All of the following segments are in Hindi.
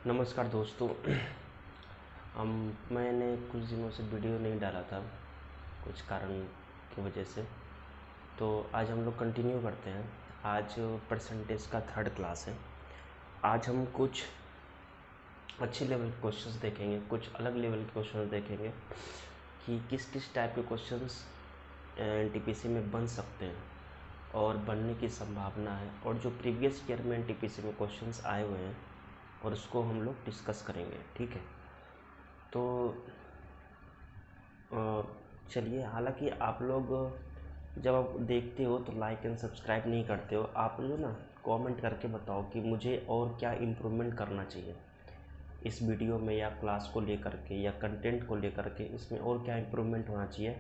नमस्कार दोस्तों। हम मैंने कुछ दिनों से वीडियो नहीं डाला था, कुछ कारण की वजह से। तो आज हम लोग कंटिन्यू करते हैं। आज परसेंटेज का थर्ड क्लास है। आज हम कुछ अच्छे लेवल के क्वेश्चंस देखेंगे, कुछ अलग लेवल के क्वेश्चंस देखेंगे कि किस किस टाइप के क्वेश्चंस एनटीपीसी में बन सकते हैं और बनने की संभावना है, और जो प्रीवियस ईयर में एनटीपीसी में क्वेश्चंस आए हुए हैं और उसको हम लोग डिस्कस करेंगे। ठीक है, तो चलिए। हालांकि आप लोग जब आप देखते हो तो लाइक एंड सब्सक्राइब नहीं करते हो। आप जो ना कमेंट करके बताओ कि मुझे और क्या इम्प्रूवमेंट करना चाहिए इस वीडियो में, या क्लास को लेकर के, या कंटेंट को लेकर के, इसमें और क्या इम्प्रूवमेंट होना चाहिए।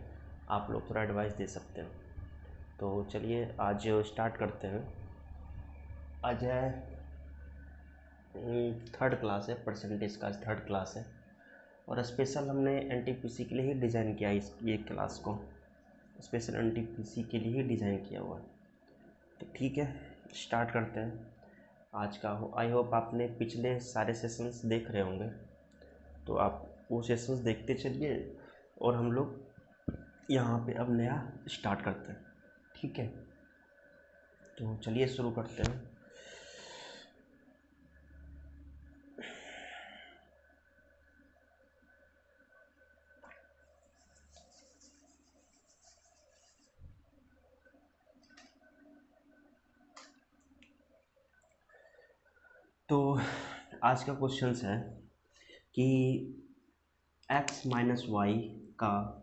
आप लोग थोड़ा एडवाइस दे सकते हो। तो चलिए आज स्टार्ट करते हैं। आज है थर्ड क्लास है, परसेंटेज का थर्ड क्लास है, और स्पेशल हमने एनटीपीसी के लिए ही डिज़ाइन किया ये क्लास को स्पेशल एनटीपीसी के लिए ही डिज़ाइन किया हुआ है। तो ठीक है, स्टार्ट करते हैं आज का। आई होप आपने पिछले सारे सेशंस देख रहे होंगे, तो आप वो सेशंस देखते चलिए और हम लोग यहाँ पे अब नया स्टार्ट करते हैं। ठीक है, तो चलिए शुरू करते हैं। तो आज का क्वेश्चन है कि x माइनस वाई का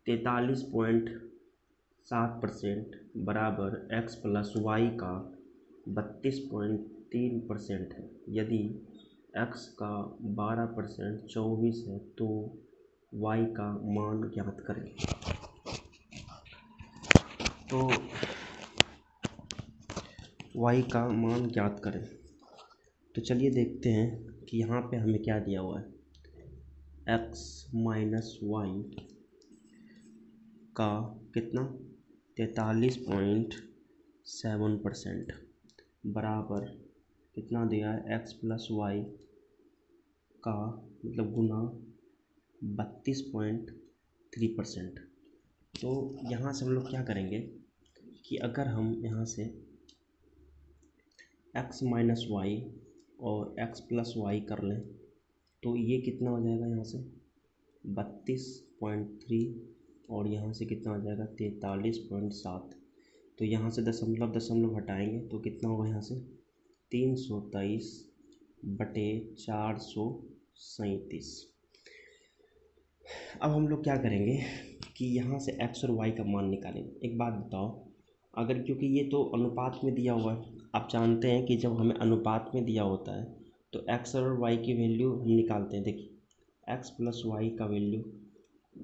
43.7% बराबर x प्लस वाई का 32.3% है। यदि x का 12% 24 है तो y का मान ज्ञात करें। तो y का मान ज्ञात करें। तो चलिए देखते हैं कि यहाँ पे हमें क्या दिया हुआ है। x माइनस वाई का कितना 43.7% बराबर कितना दिया है, x प्लस वाई का मतलब गुना 32.3%। तो यहाँ से हम लोग क्या करेंगे कि अगर हम यहाँ से x माइनस वाई और x प्लस वाई कर लें तो ये कितना हो जाएगा, यहाँ से 32.3 और यहाँ से कितना हो जाएगा 43.7। तो यहाँ से दशमलव दशमलव हटाएंगे तो कितना होगा, यहाँ से 323/437। अब हम लोग क्या करेंगे कि यहाँ से x और y का मान निकालेंगे। एक बात बताओ, अगर क्योंकि ये तो अनुपात में दिया हुआ है, आप जानते हैं कि जब हमें अनुपात में दिया होता है तो x और y की वैल्यू हम निकालते हैं। देखिए x प्लस वाई का वैल्यू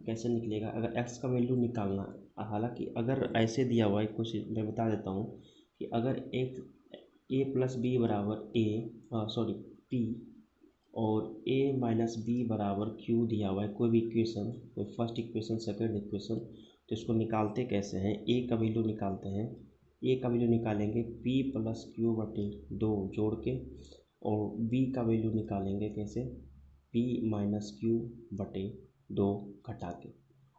कैसे निकलेगा, अगर x का वैल्यू निकालना। हालांकि अगर ऐसे दिया हुआ है, कुछ मैं बता देता हूँ कि अगर एक a प्लस बी बराबर p और a माइनस बी बराबर q दिया हुआ है, कोई भी इक्वेशन, कोई फर्स्ट इक्वेशन सेकंड इक्वेशन, तो इसको निकालते कैसे हैं। a का वैल्यू निकालते हैं, a का वैल्यू निकालेंगे p प्लस क्यू बटे 2 जोड़ के, और b का वैल्यू निकालेंगे कैसे, p माइनस क्यू बटे 2 घटा के,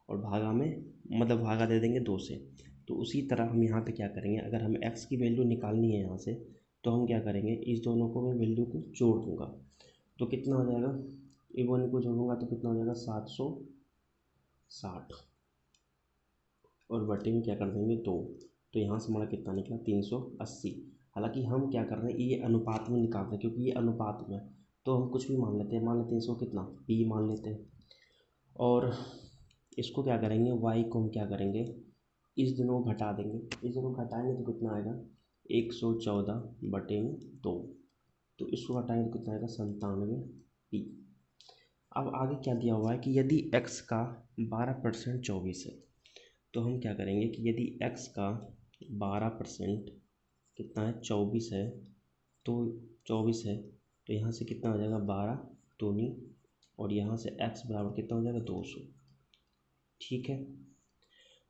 और भागा में मतलब भागा दे देंगे 2 से। तो उसी तरह हम यहाँ पे क्या करेंगे, अगर हमें x की वैल्यू निकालनी है यहाँ से, तो हम क्या करेंगे, इस दोनों को मैं वैल्यू को जोड़ दूँगा। तो कितना हो जाएगा, ए वन को जोड़ूंगा तो कितना हो जाएगा 760, और बटे में क्या कर देंगे 2। तो यहाँ से हमारा कितना निकला 380। हालांकि हम क्या कर रहे हैं, ये अनुपात में निकाल रहे हैं, क्योंकि ये अनुपात में, तो हम कुछ भी मान लेते हैं। मान लेते हैं इसको कितना p मान लेते हैं, और इसको क्या करेंगे, y को हम क्या करेंगे, इस दोनों को घटा देंगे। इस दोनों को घटाएंगे तो कितना आएगा 114/2। तो इसको हटाएंगे तो कितना आएगा 97p। अब आगे क्या दिया हुआ है कि यदि x का 12% 24 है, तो हम क्या करेंगे कि यदि x का 12% कितना है 24 है, तो 24 है, तो यहाँ से कितना हो जाएगा 12 दूनी, और यहाँ से x बराबर कितना हो जाएगा 200। ठीक है,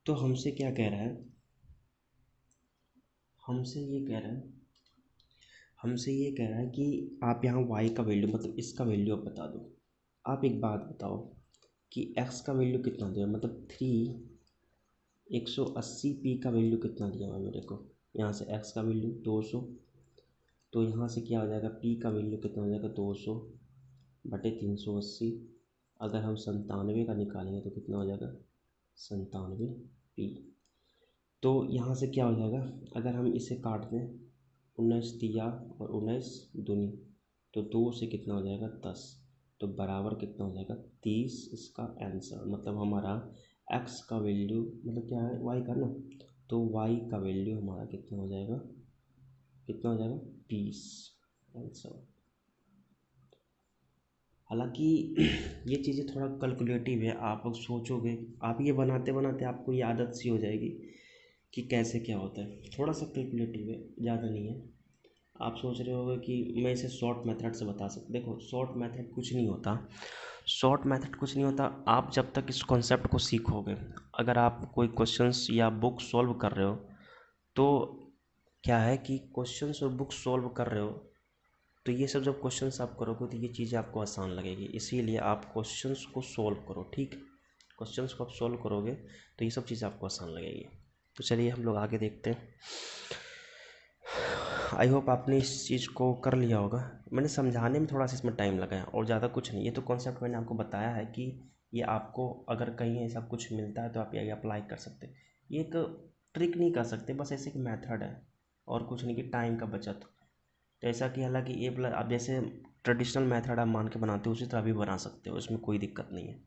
तो हमसे क्या कह रहा है, हमसे ये कह रहा है हमसे ये कह रहा है कि आप यहाँ वाई का वैल्यू मतलब इसका वैल्यू आप बता दो। आप एक बात बताओ कि एक्स का वैल्यू कितना दिया, मतलब 180p का वैल्यू कितना दिया हुआ है मेरे को। यहाँ से एक्स का वैल्यू 200, तो यहाँ से क्या हो जाएगा, पी का वैल्यू कितना हो जाएगा 200 बटे 380। अगर हम 97 का निकालेंगे तो कितना हो जाएगा 97p। तो यहाँ से क्या हो जाएगा, अगर हम इसे काट दें 19 तिया और 19 दूनी, तो 2 से कितना हो जाएगा 10, तो बराबर कितना हो जाएगा 30। इसका आंसर मतलब हमारा एक्स का वैल्यू मतलब क्या है वाई का ना, तो वाई का वैल्यू हमारा कितना हो जाएगा 20 आंसर। हालांकि ये चीज़ें थोड़ा कैलकुलेटिव है, आप लोग सोचोगे, आप ये बनाते बनाते आपको ये आदत सी हो जाएगी कि कैसे क्या होता है। थोड़ा सा कैलकुलेटिव है, ज़्यादा नहीं है। आप सोच रहे होगे कि मैं इसे शॉर्ट मेथड से बता सकता, देखो शॉर्ट मेथड कुछ नहीं होता, शॉर्ट मेथड कुछ नहीं होता। आप जब तक इस कॉन्सेप्ट को सीखोगे, अगर आप कोई क्वेश्चंस या बुक सॉल्व कर रहे हो, तो क्या है कि क्वेश्चंस और बुक सॉल्व कर रहे हो, तो ये सब जब क्वेश्चंस आप करोगे तो ये चीज़ें आपको आसान लगेगी। इसीलिए आप क्वेश्चंस को सॉल्व करो, ठीक। क्वेश्चंस को आप सॉल्व करोगे तो ये सब चीज़ें आपको आसान लगेगी। तो चलिए हम लोग आगे देखते हैं। आई होप आपने इस चीज़ को कर लिया होगा। मैंने समझाने में थोड़ा सा इसमें टाइम लगाया और ज़्यादा कुछ नहीं। ये तो कॉन्सेप्ट मैंने आपको बताया है कि ये आपको अगर कहीं ऐसा कुछ मिलता है तो आप ये अप्लाई कर सकते हैं। ये एक ट्रिक नहीं कर सकते, बस ऐसे एक मेथड है और कुछ नहीं कि टाइम का बचत। तो ऐसा कि हालांकि ये प्लस आप जैसे ट्रेडिशनल मेथड आप मान के बनाते हो उसी तरह भी बना सकते हो, इसमें कोई दिक्कत नहीं है।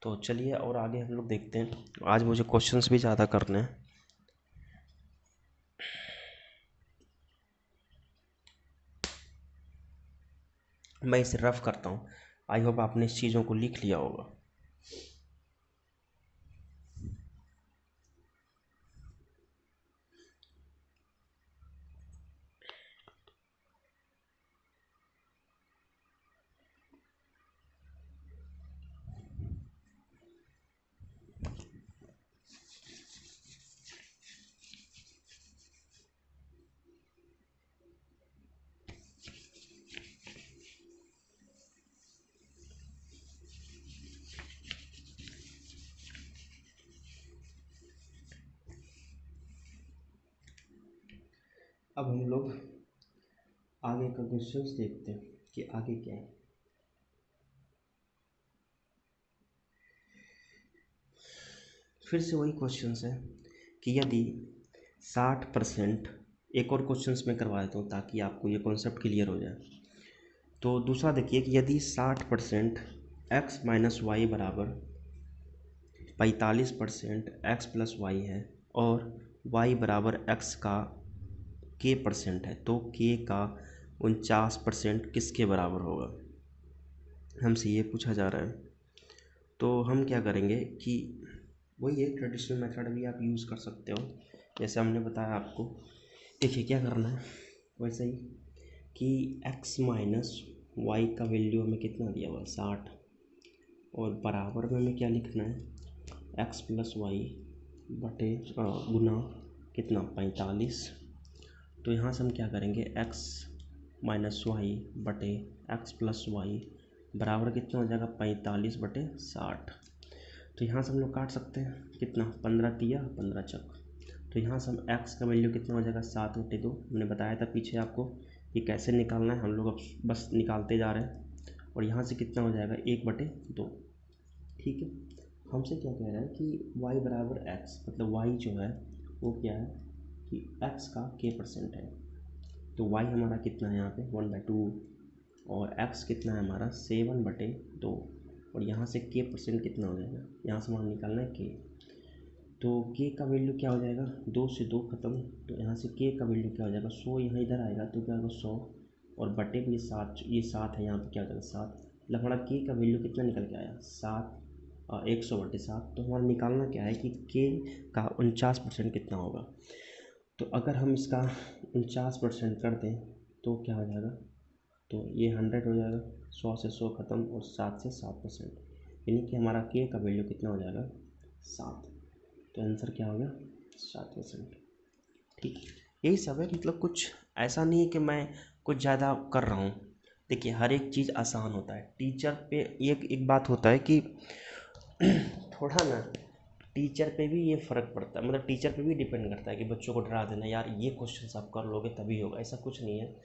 तो चलिए और आगे हम लोग देखते हैं। आज मुझे क्वेश्चंस भी ज़्यादा करने हैं। मैं इसे रफ करता हूँ, आई होप आपने इस चीज़ों को लिख लिया होगा। अब हम लोग आगे का क्वेश्चंस देखते हैं कि आगे क्या है। फिर से वही क्वेश्चंस है कि यदि 60%, एक और क्वेश्चंस मैं करवा देता हूँ ताकि आपको ये कॉन्सेप्ट क्लियर हो जाए। तो दूसरा देखिए कि यदि 60% एक्स माइनस वाई बराबर 45% एक्स प्लस वाई है और वाई बराबर एक्स का के परसेंट है, तो के का 49% किसके बराबर होगा, हमसे ये पूछा जा रहा है। तो हम क्या करेंगे कि वही एक ट्रेडिशनल मेथड भी आप यूज़ कर सकते हो जैसे हमने बताया आपको। देखिए क्या करना है, वैसे ही कि x माइनस वाई का वैल्यू हमें कितना दिया हुआ है 60, और बराबर में हमें क्या लिखना है x प्लस वाई बटे गुना कितना 45। तो यहाँ से हम क्या करेंगे x माइनस वाई बटे एक्स प्लस वाई बराबर कितना हो जाएगा 45 बटे 60। तो यहाँ से हम लोग काट सकते हैं कितना 15 तिया 15 चक। तो यहाँ से हम x का वैल्यू कितना हो जाएगा 7/2। हमने बताया था पीछे आपको कि कैसे निकालना है, हम लोग अब बस निकालते जा रहे हैं। और यहाँ से कितना हो जाएगा 1/2। ठीक है, हमसे क्या कह रहा है कि y बराबर x, मतलब y जो है वो क्या है कि x का k परसेंट है। तो y हमारा कितना है यहाँ पे 1/2 और x कितना है हमारा 7/2। और यहाँ से k परसेंट कितना हो जाएगा, यहाँ से हमारा निकालना है k। तो k का वैल्यू क्या हो जाएगा 2 से 2 खत्म, तो यहाँ से k का वैल्यू क्या हो जाएगा 100, यहाँ इधर आएगा तो क्या होगा 100 और बटे में 7, ये 7 है यहाँ पे क्या हो जाएगा 7, मतलब हमारा k का वैल्यू कितना निकल के आया 7 और 100/7। तो हमारा निकालना क्या है कि k का 49% कितना होगा। तो अगर हम इसका 49% कर दें तो क्या हो जाएगा, तो ये 100 हो जाएगा, 100 से 100 खत्म और 7 से 7%, यानी कि हमारा k का वैल्यू कितना हो जाएगा 7। तो आंसर क्या हो गया 7%। ठीक, यही सब है। मतलब कुछ ऐसा नहीं है कि मैं कुछ ज़्यादा कर रहा हूँ। देखिए हर एक चीज़ आसान होता है। टीचर पे एक बात होता है कि थोड़ा ना टीचर पे भी ये फ़र्क पड़ता है, मतलब टीचर पे भी डिपेंड करता है कि बच्चों को डरा देना, यार ये क्वेश्चन आप कर लोगे तभी होगा, ऐसा कुछ नहीं है।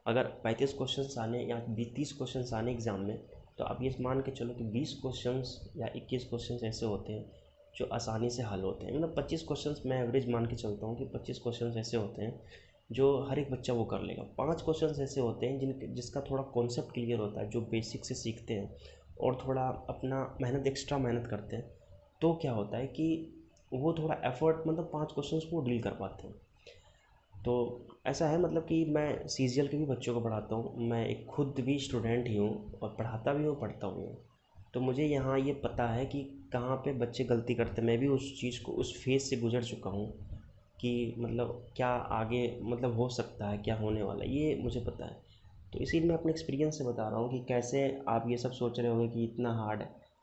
अगर 35 क्वेश्चन आने या 30 क्वेश्चन आने एग्ज़ाम में, तो आप ये मान के चलो कि 20 क्वेश्चन या 21 क्वेश्चन ऐसे होते हैं जो आसानी से हल होते हैं। मतलब 25 क्वेश्चन मैं एवरेज मान के चलता हूँ कि 25 क्वेश्चन ऐसे होते हैं जो हर एक बच्चा वो कर लेगा। 5 क्वेश्चन ऐसे होते हैं जिसका थोड़ा कॉन्सेप्ट क्लियर होता है, जो बेसिक से सीखते हैं और थोड़ा अपना एक्स्ट्रा मेहनत करते हैं, तो क्या होता है कि वो थोड़ा एफर्ट, मतलब 5 क्वेश्चन को डील कर पाते हैं। तो ऐसा है, मतलब कि मैं सीजीएल के भी बच्चों को पढ़ाता हूँ, मैं एक खुद भी स्टूडेंट ही हूँ और पढ़ाता भी हूँ, पढ़ता भी हूँ। तो मुझे यहाँ ये पता है कि कहाँ पे बच्चे गलती करते हैं। मैं भी उस चीज़ को, उस फेज़ से गुजर चुका हूँ कि मतलब क्या आगे मतलब हो सकता है, क्या होने वाला है, ये मुझे पता है। तो इसीलिए मैं अपने एक्सपीरियंस से बता रहा हूँ कि कैसे आप ये सब सोच रहे होंगे कि इतना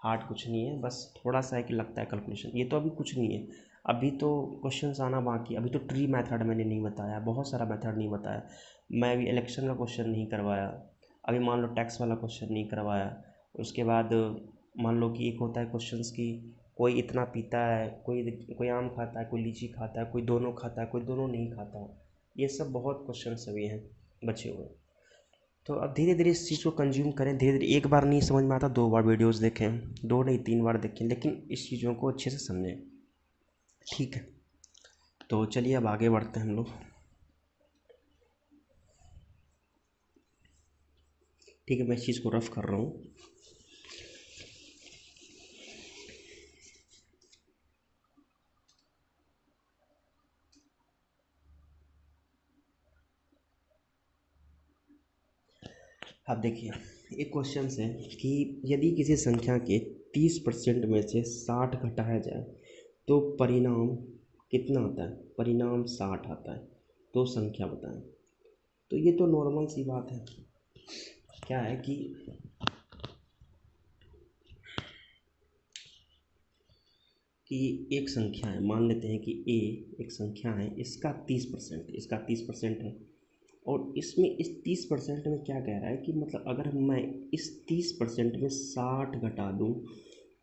हार्ड कुछ नहीं है, बस थोड़ा सा है कि लगता है कैलकुलेशन, ये तो अभी कुछ नहीं है। अभी तो क्वेश्चंस आना बाकी, अभी तो ट्री मेथड मैंने नहीं बताया, बहुत सारा मेथड नहीं बताया। मैं अभी इलेक्शन का क्वेश्चन नहीं करवाया, अभी मान लो टैक्स वाला क्वेश्चन नहीं करवाया। उसके बाद मान लो कि एक होता है क्वेश्चंस की, कोई इतना पीता है, कोई कोई आम खाता है, कोई लीची खाता है, कोई दोनों खाता है, कोई दोनों नहीं खाता। ये सब बहुत क्वेश्चंस अभी हैं बचे हुए। तो अब धीरे धीरे इस चीज़ को कंज्यूम करें, धीरे धीरे। एक बार नहीं समझ में आता, 2 बार वीडियोस देखें, 2 नहीं 3 बार देखें, लेकिन इस चीज़ों को अच्छे से समझें। ठीक है, तो चलिए अब आगे बढ़ते हैं हम लोग। ठीक है, मैं इस चीज़ को रफ कर रहा हूँ। अब देखिए, एक क्वेश्चन है कि यदि किसी संख्या के 30% में से 60 घटाया जाए तो परिणाम कितना आता है? परिणाम 60 आता है, तो संख्या बताएं। तो ये तो नॉर्मल सी बात है। क्या है कि एक संख्या है, मान लेते हैं कि ए एक संख्या है, इसका 30% है, और इसमें इस 30% में क्या कह रहा है कि मतलब अगर मैं इस 30% में 60 घटा दूं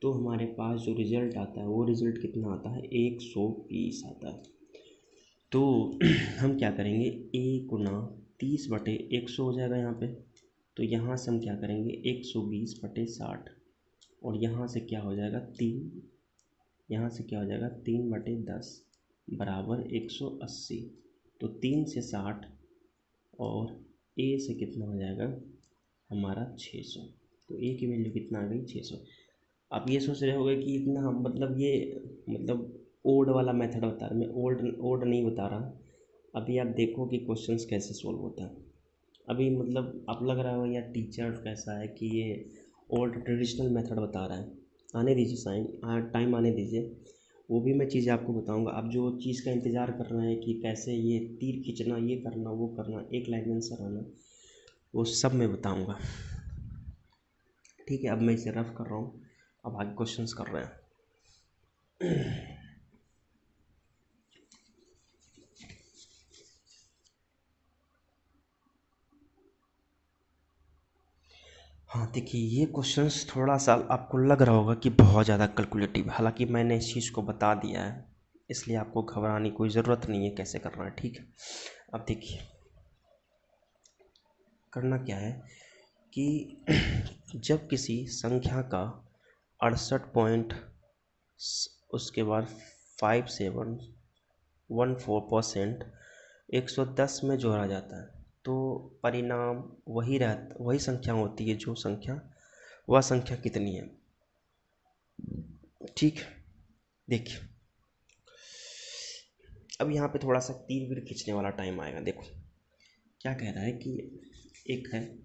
तो हमारे पास जो रिज़ल्ट आता है वो रिज़ल्ट कितना आता है? 120 आता है। तो हम क्या करेंगे, ए गुना 30/100 हो जाएगा यहाँ पे। तो यहाँ से हम क्या करेंगे, 120/60, और यहाँ से क्या हो जाएगा 3, यहाँ से क्या हो जाएगा 3/10 बराबर 180। तो 3 से 60 और ए से कितना हो जाएगा हमारा 600। तो ए की वैल्यू कितना आ गई 600। आप ये सोच रहे होगे कि इतना हम मतलब ये मतलब ओड वाला मेथड बता रहा, मैं ओल्ड ओड नहीं बता रहा। अभी आप देखो कि क्वेश्चंस कैसे सॉल्व होता है। अभी मतलब आप लग रहा हो यार टीचर कैसा है कि ये ओल्ड ट्रेडिशनल मेथड बता रहा है। आने दीजिए, टाइम आने दीजिए, वो भी मैं चीज़ें आपको बताऊंगा। आप जो चीज़ का इंतज़ार कर रहे हैं कि कैसे ये तीर खींचना, ये करना, वो करना, एक लाइन में आंसर आना, वो सब मैं बताऊंगा। ठीक है, अब मैं इसे रफ कर रहा हूँ, अब आगे क्वेश्चंस कर रहे हैं। हाँ देखिए, ये क्वेश्चंस थोड़ा सा आपको लग रहा होगा कि बहुत ज़्यादा कैलकुलेटिव, हालांकि मैंने इस चीज़ को बता दिया है, इसलिए आपको घबराने की कोई ज़रूरत नहीं है कैसे करना है। ठीक है, अब देखिए करना क्या है कि जब किसी संख्या का 68 उसके बाद 5714% 110 में जोड़ा जाता है, तो परिणाम वही संख्या होती है, जो संख्या वह संख्या कितनी है। ठीक, देखिए अब यहाँ पे थोड़ा सा तीर वीर खींचने वाला टाइम आएगा। देखो क्या कह रहा है कि एक है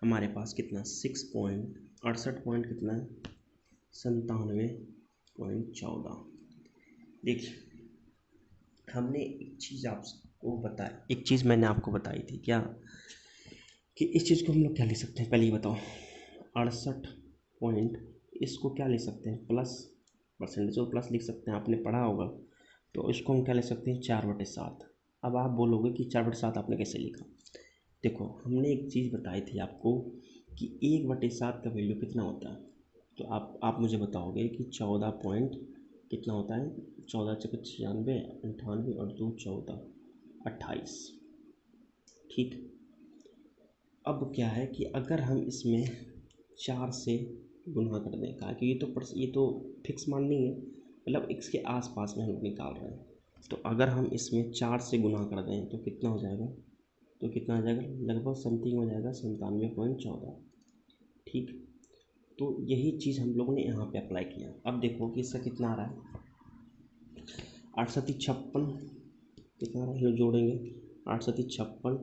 हमारे पास कितना 6.68 कितना है 97.14। देखिए हमने एक चीज़ आपको बताई, एक चीज़ मैंने आपको बताई थी क्या, कि इस चीज़ को हम लोग क्या लिख सकते हैं, पहले ही बताओ। 68 पॉइंट, इसको क्या लिख सकते हैं प्लस, परसेंटेज को प्लस लिख सकते हैं, आपने पढ़ा होगा। तो इसको हम क्या लिख सकते हैं 4/7। अब आप बोलोगे कि 4/7 आपने कैसे लिखा। देखो हमने एक चीज़ बताई थी आपको कि 1/7 का वैल्यू कितना होता है। तो आप मुझे बताओगे कि 14 पॉइंट कितना होता है। 14 चौके 96, 98 और 2 14, 28। ठीक। अब क्या है कि अगर हम इसमें 4 से गुना कर दें, कहा कि ये तो फिक्स मान नहीं है, मतलब इसके आसपास में हम लोग निकाल रहे हैं। तो अगर हम इसमें 4 से गुना कर दें तो कितना हो जाएगा, तो कितना आ जाएगा, लगभग समथिंग हो जाएगा 97.14। ठीक। तो यही चीज़ हम लोगों ने यहाँ पे अप्लाई किया। अब देखो कि इसका कितना आ रहा है, 8 सती 56 कितना आ रहा है, हम लोग जोड़ेंगे 8 सती 56,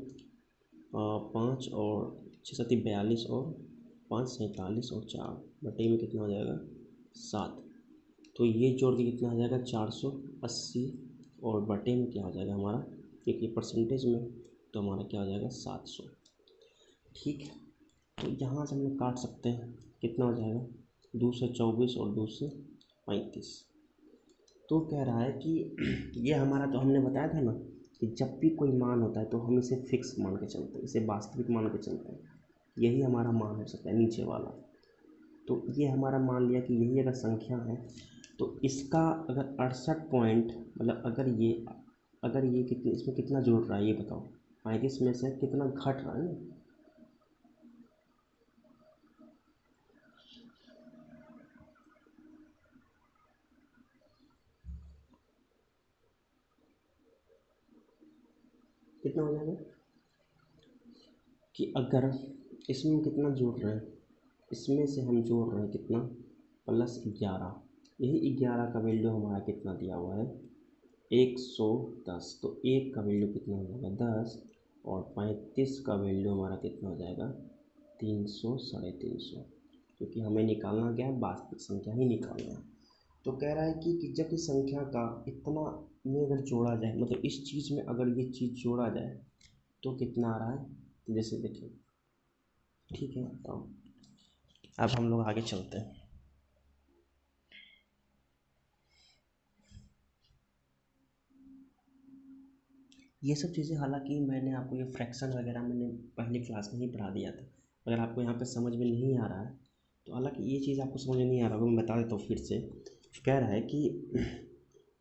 5 और 6 सती 42 और 5 47 और 4 बटे में कितना हो जाएगा 7। तो ये जोड़ के कितना आ जाएगा 480 और बटे में क्या हो जाएगा हमारा, क्योंकि परसेंटेज में तो हमारा क्या हो जाएगा 700। ठीक। तो यहाँ से हम लोग काट सकते हैं, कितना हो जाएगा 2 से 24 और 2 से 35। तो कह रहा है कि ये हमारा, तो हमने बताया था ना कि जब भी कोई मान होता है तो हम इसे फिक्स मान के चलते हैं, इसे वास्तविक मान के चलते हैं। यही हमारा मान हो सकता है नीचे वाला। तो ये हमारा मान लिया कि यही अगर संख्या है तो इसका अगर 68 पॉइंट, मतलब अगर ये कितने, इसमें कितना जुड़ रहा है ये बताओ, 35 में से कितना घट रहा है ना। कितना हो जाएगा कि अगर इसमें कितना जोड़ रहे हैं, इसमें से हम जोड़ रहे हैं कितना, +11। यही 11 का वैल्यू हमारा कितना दिया हुआ है 110। तो 1 का वैल्यू कितना हो जाएगा 10 और 35 का वैल्यू हमारा कितना हो जाएगा 300, 350। क्योंकि हमें निकालना क्या है, वास्तविक संख्या ही निकालना है। तो कह रहा है कि जब इस संख्या का इतना में अगर जोड़ा जाए, मतलब इस चीज़ में अगर ये चीज़ जोड़ा जाए तो कितना आ रहा है, तो जैसे देखिए। ठीक है, तो अब हम लोग आगे चलते हैं। ये सब चीज़ें हालांकि मैंने आपको ये फ्रैक्शन वगैरह मैंने पहली क्लास में ही पढ़ा दिया था। अगर आपको यहाँ पे समझ में नहीं आ रहा है तो हालांकि ये चीज़ आपको समझ में नहीं आ रहा होगा, मैं बता देता हूँ फिर से। कह रहा है कि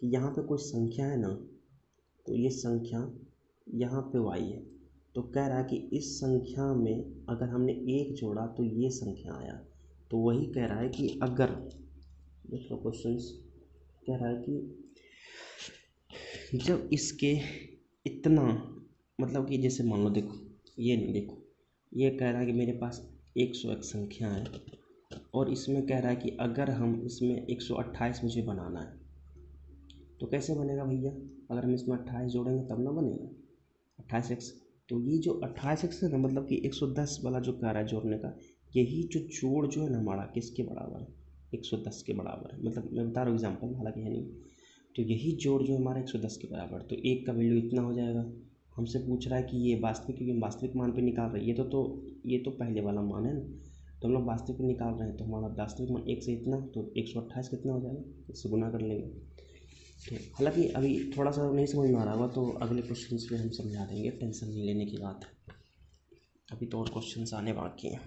यहाँ पे कोई संख्या है ना, तो ये संख्या यहाँ पे y है। तो कह रहा है कि इस संख्या में अगर हमने 1 जोड़ा तो ये संख्या आया। तो वही कह रहा है कि अगर, देखो क्वेश्चन कह रहा है कि जब इसके इतना, मतलब कि जैसे मान लो, देखो ये नहीं, देखो ये कह रहा है कि मेरे पास 101 संख्या है और इसमें कह रहा है कि अगर हम इसमें 128 मुझे बनाना है तो कैसे बनेगा भैया, अगर हम इसमें 28 जोड़ेंगे तब ना बनेगा 28x। तो ये जो 28x है ना, मतलब कि 110 वाला जो कह रहा है जोड़ने का, यही जो जोड़ जो है ना हमारा किसके बराबर है, 110 के बराबर है। मतलब मैं बता रहा हूँ एग्जाम्पल, हालांकि है नहीं। तो यही जोड़ जो हमारा 110 के बराबर, तो 1 का वैल्यू इतना हो जाएगा। हमसे पूछ रहा है कि ये वास्तविक, क्योंकि हम वास्तविक मान पे निकाल रहे हैं, ये तो पहले वाला मान है ना, तो हम लोग वास्तविक निकाल रहे हैं। तो हमारा वास्तविक मान 1 से इतना, तो 128 कितना हो जाएगा, इससे गुना कर लेंगे। तो हालांकि अभी थोड़ा सा नहीं समझ में आ रहा होगा तो अगले क्वेश्चन में हम समझा देंगे, टेंशन नहीं लेने की बात है। अभी तो और क्वेश्चन आने बाकी हैं।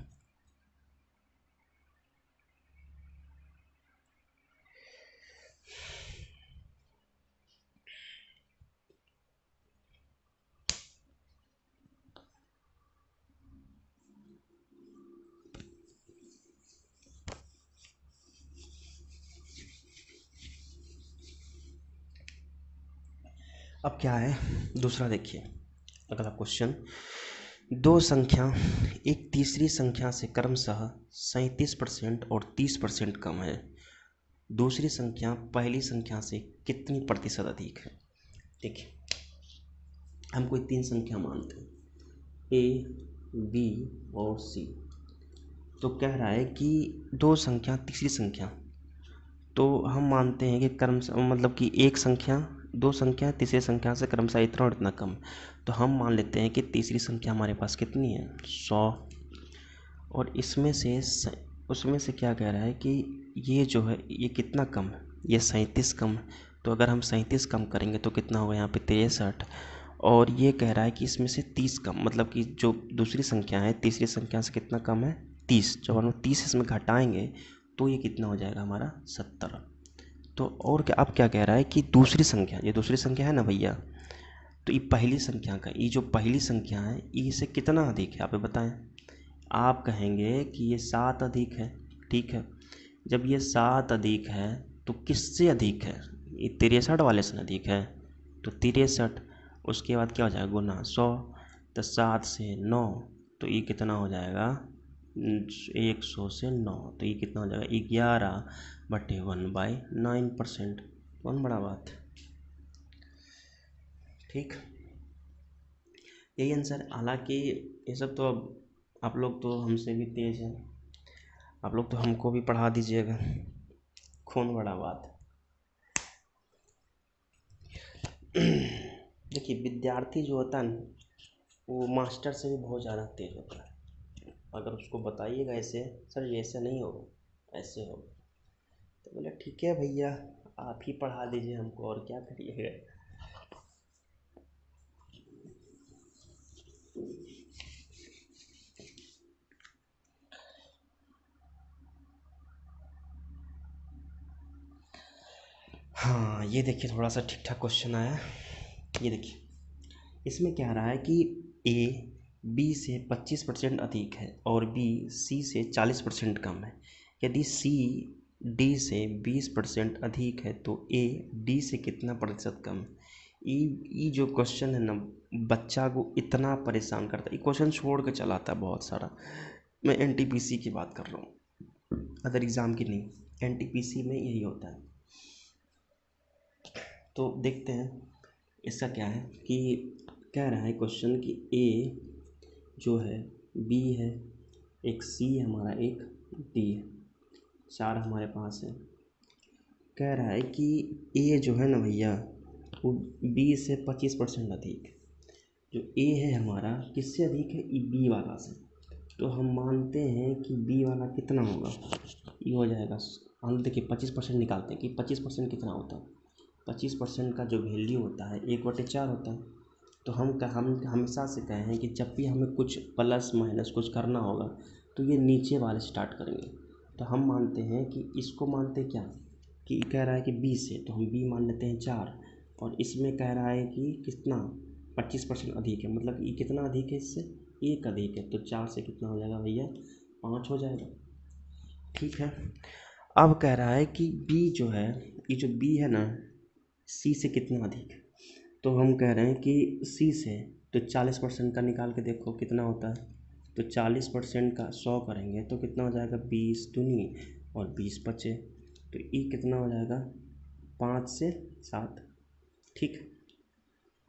अब क्या है दूसरा, देखिए अगला क्वेश्चन। दो संख्या एक तीसरी संख्या से क्रमशः 37% और 30% कम है। दूसरी संख्या पहली संख्या से कितनी प्रतिशत अधिक है। देखिए हम कोई 3 संख्या मानते हैं, ए, बी और सी। तो कह रहा है कि दो संख्या तीसरी संख्या, तो हम मानते हैं कि मतलब कि एक संख्या, दो संख्या तीसरी संख्या से क्रमशः इतना और इतना कम। तो हम मान लेते हैं कि तीसरी संख्या हमारे पास कितनी है 100, और इसमें से उसमें से क्या कह रहा है कि ये जो है ये कितना कम है, ये 37 कम है। तो अगर हम 37 कम करेंगे तो कितना होगा यहाँ पे 63, और ये कह रहा है कि इसमें से 30 कम, मतलब कि जो दूसरी संख्या है तीसरी संख्या से कितना कम है, 30। जब हम 30 इसमें घटाएंगे तो ये कितना हो जाएगा हमारा 70। तो और क्या, अब क्या कह रहा है कि दूसरी संख्या, ये दूसरी संख्या है ना भैया, तो ये पहली संख्या का, ये जो पहली संख्या है ये से कितना अधिक है आप बताएं। आप कहेंगे कि ये 7 अधिक है, ठीक है। जब ये 7 अधिक है तो किससे अधिक है, ये 63 वाले से अधिक है, तो 63। उसके बाद क्या हो जाएगा, गुना 100, तो 7 से 9, तो ये कितना हो जाएगा 100 से 9, तो ये कितना हो जाएगा 11/1/9%। कौन बड़ा बात, ठीक। यही आंसर। हालांकि ये सब तो अब आप लोग तो हमसे भी तेज हैं, आप लोग तो हमको भी पढ़ा दीजिएगा, कौन बड़ा बात। देखिए विद्यार्थी जो होता है ना, वो मास्टर से भी बहुत ज़्यादा तेज होता है। अगर उसको बताइएगा ऐसे, सर ये ऐसे नहीं होगा ऐसे होगा, तो बोले ठीक है भैया आप ही पढ़ा दीजिए हमको, और क्या करिएगा। हाँ ये देखिए थोड़ा सा ठीक ठाक क्वेश्चन आया। ये देखिए इसमें क्या रहा है कि ए बी से 25% अधिक है और बी सी से 40% कम है। यदि सी डी से 20% अधिक है तो ए डी से कितना प्रतिशत कम है। ये जो क्वेश्चन है ना, बच्चा को इतना परेशान करता है, ये क्वेश्चन छोड़ के चलाता है बहुत सारा। मैं एनटीपीसी की बात कर रहा हूँ, अदर एग्ज़ाम की नहीं, एनटीपीसी में यही होता है। तो देखते हैं इसका क्या है कि कह रहा है क्वेश्चन कि ए जो है, बी है, एक सी है हमारा, एक डी है, 4 हमारे पास है। कह रहा है कि ए जो है ना भैया वो बी से 25% अधिक है। जो ए है हमारा किससे अधिक है, ई बी वाला से। तो हम मानते हैं कि बी वाला कितना होगा, ये हो जाएगा, हम देखिए 25% निकालते हैं कि 25% कितना होता है। 25% का जो वैल्यू होता है 1/4 होता है। तो हम हमेशा से कहे हैं कि जब भी हमें कुछ प्लस माइनस कुछ करना होगा तो ये नीचे वाले स्टार्ट करेंगे। तो हम मानते हैं कि इसको मानते क्या, कि कह रहा है कि बी से, तो हम बी मान लेते हैं 4, और इसमें कह रहा है कि कितना 25% अधिक है, मतलब ये कितना अधिक है इससे, 1 अधिक है, तो 4 से कितना हो जाएगा भैया 5 हो जाएगा, ठीक है। अब कह रहा है कि बी जो है, ये जो बी है ना सी से कितना अधिक है। तो हम कह रहे हैं कि सी से, तो 40% का निकाल के देखो कितना होता है। तो 40% का 100 करेंगे तो कितना हो जाएगा, 20 दूनी और 20 बचे, तो ये कितना हो जाएगा 5 से 7, ठीक।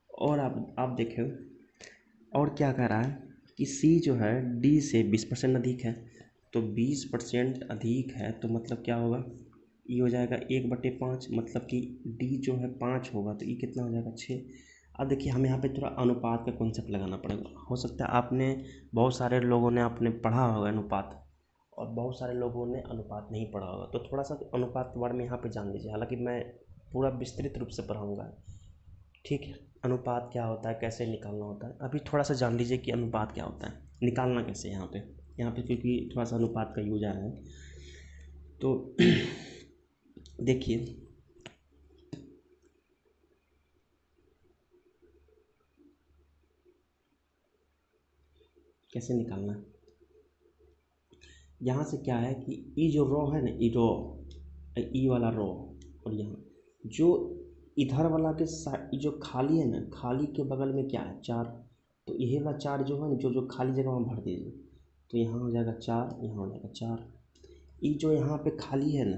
और आप देखो और क्या कह रहा है कि सी जो है डी से 20% अधिक है। तो 20% अधिक है तो मतलब क्या होगा, ये हो जाएगा 1/5, मतलब कि डी जो है 5 होगा तो ये कितना हो जाएगा 6। अब देखिए हमें यहाँ पे थोड़ा अनुपात का कॉन्सेप्ट लगाना पड़ेगा। हो सकता है आपने, बहुत सारे लोगों ने आपने पढ़ा होगा अनुपात, और बहुत सारे लोगों ने अनुपात नहीं पढ़ा होगा, तो थोड़ा सा अनुपात वर्ड में यहाँ पे जान लीजिए। हालांकि मैं पूरा विस्तृत रूप से पढ़ाऊँगा, ठीक है। अनुपात क्या होता है, कैसे निकालना होता है, अभी थोड़ा सा जान लीजिए कि अनुपात क्या होता है, निकालना कैसे है यहाँ पे क्योंकि थोड़ा सा अनुपात का यूज आया है। तो देखिए कैसे निकालना है। यहाँ से क्या है कि ई जो रो है ना, ई रो, ई वाला रो, और यहाँ जो इधर वाला के साइड जो खाली है ना, खाली के बगल में क्या है 4, तो यही वाला 4 जो है ना, जो जो खाली जगह में भर दीजिए, तो यहाँ हो जाएगा 4, यहाँ हो जाएगा 4। ये जो यहाँ पे खाली है ना,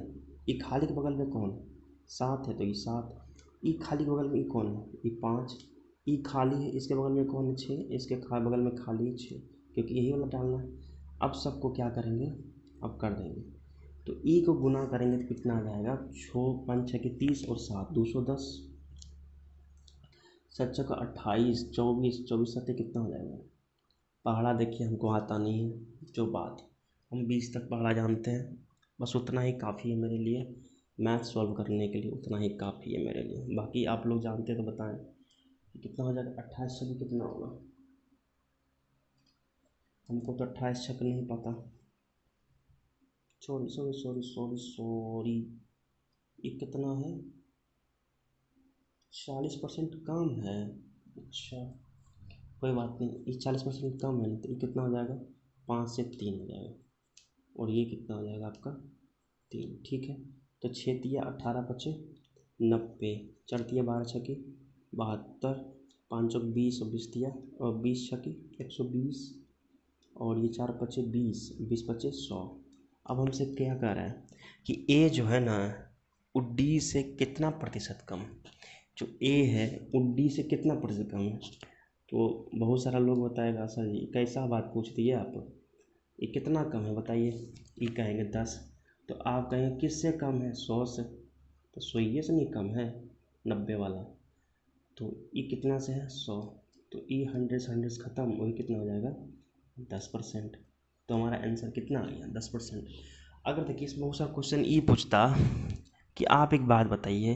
ये खाली के बगल में कौन है, 7 है, तो ये 7। ये खाली के बगल में ये कौन है, ये 5। ये खाली है, इसके बगल में कौन है 6, इसके बगल में खाली है 6, क्योंकि यही वाला डालना है। अब सबको क्या करेंगे, अब कर देंगे, तो ई को गुना करेंगे तो कितना आ जाएगा, 6×5 = 30 और 7 210, 7×6 = 28, 24, 24×7 कितना हो जाएगा। पहाड़ा देखिए हमको आता नहीं है जो बात, हम 20 तक पहाड़ा जानते हैं, बस उतना ही काफ़ी है मेरे लिए। मैथ सॉल्व करने के लिए उतना ही काफ़ी है मेरे लिए, बाकी आप लोग जानते तो बताएं। कितना हो जाएगा, 28 छक्के कितना होगा, हमको तो 28 छक्के नहीं पता, sorry sorry sorry sorry sorry, ये कितना है, 40% कम है। अच्छा कोई बात नहीं, ये 40% कम है, तो ये कितना हो जाएगा, 5 से 3 हो जाएगा, और ये कितना हो जाएगा आपका 3, ठीक है। तो 6 तिया 18 बचे 90, 4 तिया 12 छक्के 72, 5 चौक 20 और 20 तिया और 20 छक्के 120, और ये 4 बचे 20, 20 बचे 100। अब हमसे क्या कह रहा है कि ए जो है ना वो डी से कितना प्रतिशत कम, जो ए है वो डी से कितना प्रतिशत कम है। तो बहुत सारा लोग बताएगा सर जी कैसा बात पूछ दिए आप, ये कितना कम है बताइए, ये कहेंगे 10, तो आप कहेंगे किससे कम है, 100 से, तो 100 ये से नहीं कम है 90 वाला, तो ये कितना से है 100, तो ये 100 से 100 ख़त्म, वही कितना हो जाएगा 10%। तो हमारा आंसर कितना आ गया 10%। अगर देखिए इसमें बहुत सारा क्वेश्चन ये पूछता कि आप एक बात बताइए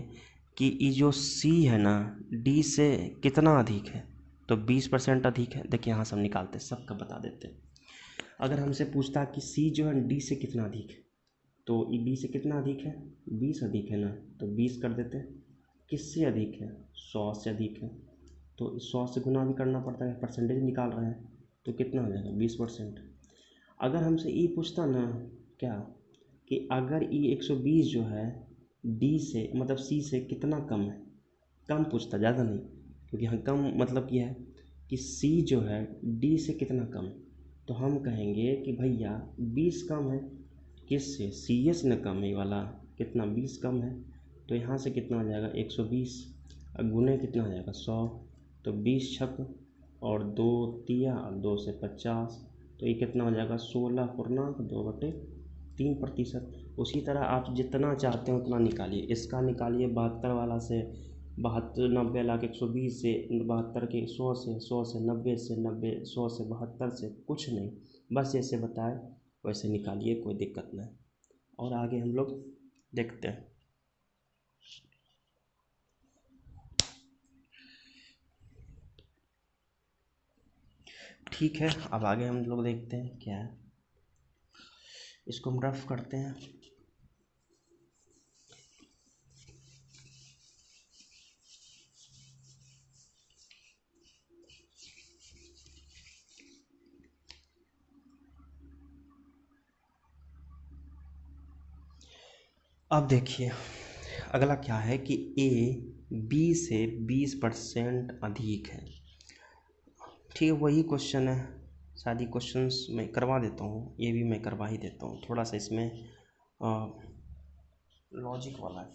कि ये जो सी है ना डी से कितना अधिक है, तो 20% अधिक है। देखिए यहाँ से हम निकालते सबका बता देते हैं। अगर हमसे पूछता कि सी जो है डी से कितना अधिक है, तो ये डी से कितना अधिक है, 20 अधिक है ना, तो 20 कर देते हैं। किससे अधिक है, 100 से अधिक है, तो 100 से गुना भी करना पड़ता है, परसेंटेज निकाल रहे हैं, तो कितना हो जाएगा 20%। अगर हमसे ये पूछता ना क्या कि अगर ये 120 जो है डी से मतलब सी से कितना कम है, कम पूछता, ज़्यादा नहीं, क्योंकि यहाँ कम मतलब ये है कि सी जो है डी से कितना कम है, तो हम कहेंगे कि भैया 20 कम है, किससे, सी एस न कम है, ये वाला कितना 20 कम है, तो यहाँ से कितना हो जाएगा 120, और गुने कितना हो जाएगा 100, तो 20 छक और 2 तिया और 2 से 50, तो ये कितना हो जाएगा 16 पूर्णांक 2/3%। उसी तरह आप जितना चाहते हैं उतना निकालिए, इसका निकालिए 72 वाला से, 72 90 लाख 120 से, 72 के 100 से, 100 से 90 से, 90 100 से 72 से, कुछ नहीं, बस जैसे बताए वैसे निकालिए, कोई दिक्कत नहीं। और आगे हम लोग देखते हैं। ठीक है, अब आगे हम लोग देखते हैं क्या है, इसको हम रफ करते हैं। अब देखिए अगला क्या है कि ए बी से 20% अधिक है, ठीक है, वही क्वेश्चन है, शायद क्वेश्चंस मैं करवा देता हूँ, ये भी मैं करवा ही देता हूँ, थोड़ा सा इसमें लॉजिक वाला है,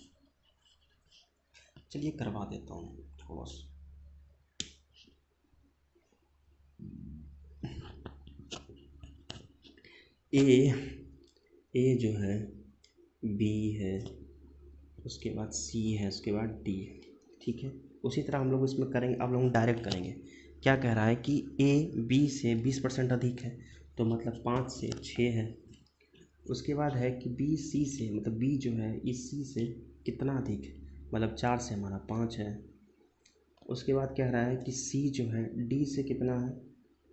चलिए करवा देता हूँ थोड़ा सा। ए जो है, बी है, उसके बाद सी है, उसके बाद डी है, ठीक है। उसी तरह हम लोग इसमें करेंगे, अब लोग डायरेक्ट करेंगे। क्या कह रहा है कि ए बी से 20% अधिक है, तो मतलब 5 से 6 है। उसके बाद है कि बी सी से मतलब बी जो है इस सी से कितना अधिक है, मतलब 4 से हमारा 5 है। उसके बाद कह रहा है कि सी जो है डी से कितना है,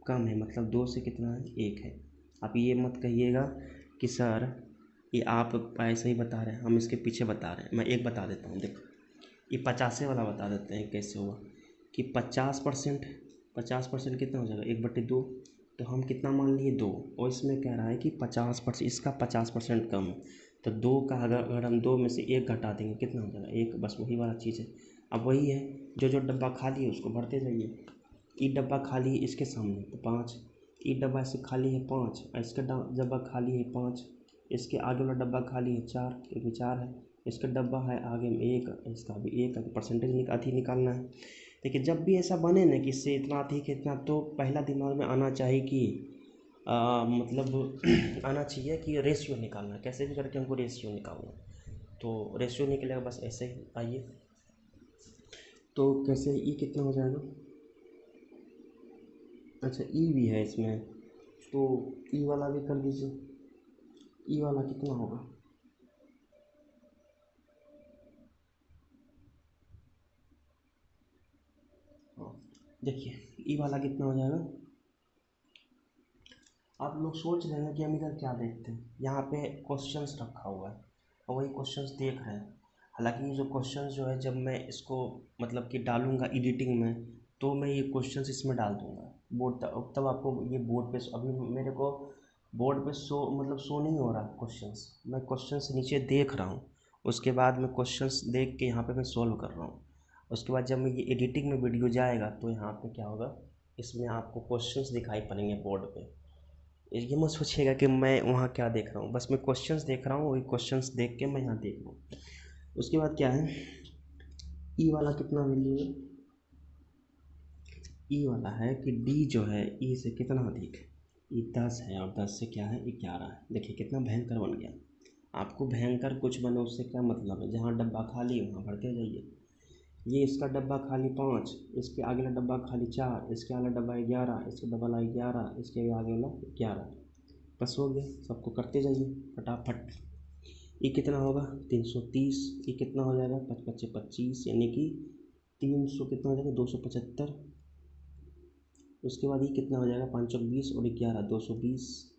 कम है, मतलब 2 से कितना है 1 है। आप ये मत कहिएगा कि सर ये आप ऐसे ही बता रहे हैं, हम इसके पीछे बता रहे हैं। मैं एक बता देता हूँ, देखो ये 50 वाला बता देते हैं कैसे हुआ कि 50%, 50% कितना हो जाएगा 1/2, तो हम कितना मान लिए 2, और इसमें कह रहा है कि 50%, इसका 50% कम है, तो 2 का अगर हम 2 में से 1 घटा देंगे कितना हो जाएगा 1, बस वही वाला चीज़ है। अब वही है, जो जो डब्बा खाली है उसको भरते जाइए, ई डब्बा खाली है इसके सामने तो 5, ई डब्बा इससे खाली है 5, इसका डब्बा खाली है 5, इसके आगे वाला डब्बा खाली है 4, क्योंकि 4 है, इसका डब्बा है आगे में 1, इसका भी 1 है, तो परसेंटेज अधिक निकालना है। देखिए जब भी ऐसा बने ना कि इससे इतना अधिक है इतना, तो पहला दिमाग में आना चाहिए कि मतलब आना चाहिए कि रेशियो निकालना, कैसे भी करके हमको रेशियो निकालना, तो रेशियो निकलेगा बस ऐसे ही। आइए तो कैसे, ई कितना हो जाएगा, अच्छा ई भी है इसमें, तो ई वाला भी कर दीजिए, ई वाला कितना होगा, देखिए ई वाला कितना हो जाएगा। आप लोग सोच रहे हैं कि हम इधर क्या देखते हैं, यहाँ पे क्वेश्चंस रखा हुआ है और वही क्वेश्चंस देख रहे हैं। हालांकि ये जो क्वेश्चंस जो है जब मैं इसको मतलब कि डालूंगा एडिटिंग में तो मैं ये क्वेश्चंस इसमें डाल दूंगा बोर्ड तब आपको ये बोर्ड पे अभी मेरे को बोर्ड पे मतलब शो नहीं हो रहा क्वेश्चंस, मैं क्वेश्चंस नीचे देख रहा हूँ। उसके बाद मैं क्वेश्चंस देख के यहाँ पे मैं सॉल्व कर रहा हूँ। उसके बाद जब मैं ये एडिटिंग में वीडियो जाएगा तो यहाँ पे क्या होगा, इसमें आपको क्वेश्चंस दिखाई पड़ेंगे बोर्ड पे। ये मत सोचिएगा कि मैं वहाँ क्या देख रहा हूँ, बस मैं क्वेश्चंस देख रहा हूँ, वही क्वेश्चंस देख के मैं यहाँ देख रहा हूँ। उसके बाद क्या है, ई वाला कितना वैल्यू है, ई वाला है कि डी जो है ई से कितना अधिक है। ई 10 है और 10 से क्या है 11 है। देखिए कितना भयंकर बन गया। आपको भयंकर कुछ बने उससे क्या मतलब है, जहाँ डब्बा खाली है वहाँ भरते जाइए। ये इसका डब्बा खाली 5, इसके आगे वाला डब्बा खाली 4, इसके वाला डब्बा 11, इसके डब्बा वाला 11, इसके आगे वाला 11। बस हो गया, सबको करते जाइए फटाफट। ये कितना होगा 330, ये कितना हो जाएगा 5 पच्चे 25 यानी कि 300 कितना हो जाएगा 275। उसके बाद ये कितना हो जाएगा 5 चौक 20 और 11 220।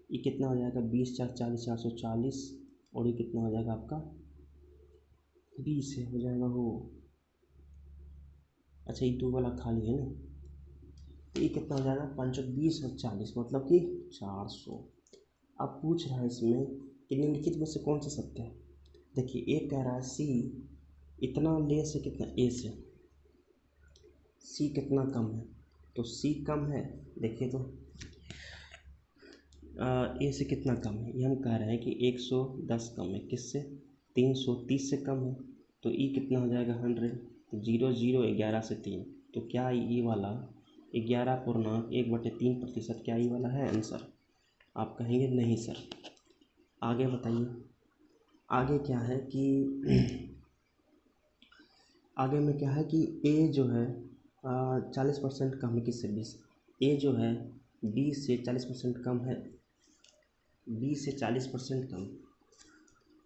ये कितना हो जाएगा 20 4 40 440 और ये कितना हो जाएगा आपका 20 है हो जाएगा वो। अच्छा ये 2 वाला खाली है ना, तो ये कितना हो जाएगा 5 चौक 20 और 40 मतलब कि 400। अब पूछ रहा है इसमें कि निम्नलिखित में से कौन सा सत्य है। देखिए एक कह रहा है सी इतना ले से कितना ए से, सी कितना कम है, तो सी कम है। देखिए तो ए से कितना कम है, ये हम कह रहे हैं कि 110 कम है किससे, 330 से कम है। तो ई कितना हो जाएगा 100, तो 0 0 11 से 3, तो क्या ई वाला 11.1/3% क्या ई वाला है आंसर। आप कहेंगे नहीं सर। आगे बताइए, आगे क्या है कि आगे में क्या है कि ए जो है 40% कम है किससे 20, ए जो है 20 से 40% कम है, 20 से 40% कम।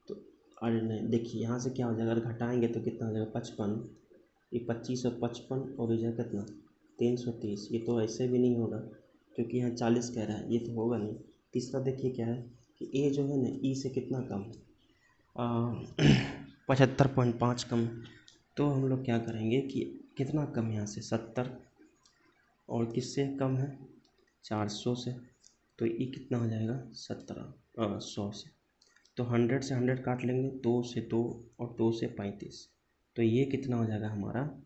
तो अरे नहीं देखिए यहाँ से क्या हो जाएगा, अगर घटाएंगे तो कितना हो जाएगा 55, ये 25 और 55 और ये जाएगा कितना 330। ये तो ऐसे भी नहीं होगा क्योंकि यहाँ 40 कह रहा है, ये तो होगा नहीं। तीसरा देखिए क्या है कि ए जो है ना ई से कितना कम है 75.5 कम। तो हम लोग क्या करेंगे कि कितना कम यहाँ से 70 और किससे कम है 400 से, तो ये कितना हो जाएगा 100 से। तो 100 से 100 काट लेंगे, 2 से 2 और 2 से 35, तो ये कितना हो जाएगा हमारा,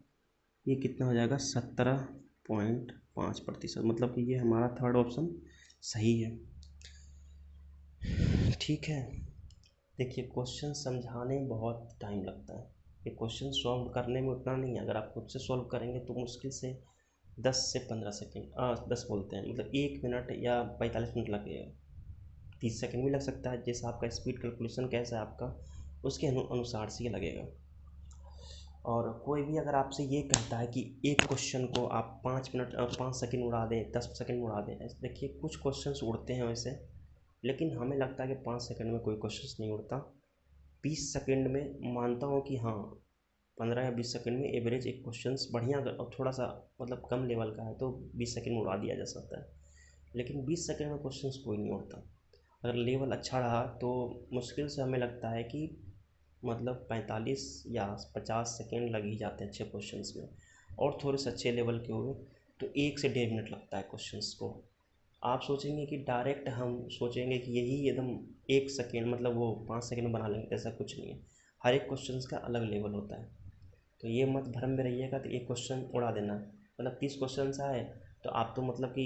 ये कितना हो जाएगा 17.5%। मतलब कि ये हमारा थर्ड ऑप्शन सही है। ठीक है। देखिए क्वेश्चन समझाने में बहुत टाइम लगता है, ये क्वेश्चन सॉल्व करने में उतना नहीं है। अगर आप खुद से सॉल्व करेंगे तो मुश्किल से 10 से 15 सेकेंड 10 बोलते हैं मतलब 1 मिनट या 45 मिनट लगेगा। 30 सेकेंड भी लग सकता है, जैसा आपका स्पीड कैलकुलेशन कैसा है आपका उसके अनुसार से ये लगेगा। और कोई भी अगर आपसे ये कहता है कि एक क्वेश्चन को आप 5 सेकेंड उड़ा दें 10 सेकेंड उड़ा दें, देखिए कुछ क्वेश्चंस उड़ते हैं वैसे, लेकिन हमें लगता है कि 5 सेकेंड में कोई क्वेश्चंस नहीं उड़ता। 20 सेकेंड में मानता हूँ कि हाँ 15 या 20 सेकेंड में एवरेज एक क्वेश्चंस बढ़िया और थोड़ा सा मतलब कम लेवल का है तो 20 सेकेंड में उड़ा दिया जा सकता है। लेकिन 20 सेकेंड में क्वेश्चंस कोई नहीं उड़ता। अगर लेवल अच्छा रहा तो मुश्किल से हमें लगता है कि मतलब 45 या 50 सेकेंड लग ही जाते हैं अच्छे क्वेश्चंस में। और थोड़े से अच्छे लेवल के हुए तो 1 से 1.5 मिनट लगता है क्वेश्चंस को। आप सोचेंगे कि डायरेक्ट हम सोचेंगे कि यही एकदम 1 सेकेंड मतलब वो 5 सेकेंड में बना लेंगे, ऐसा कुछ नहीं है। हर एक क्वेश्चंस का अलग लेवल होता है, तो ये मत भ्रम में रहिएगा तो एक क्वेश्चन उड़ा देना। मतलब 30 क्वेश्चन आए तो आप तो मतलब कि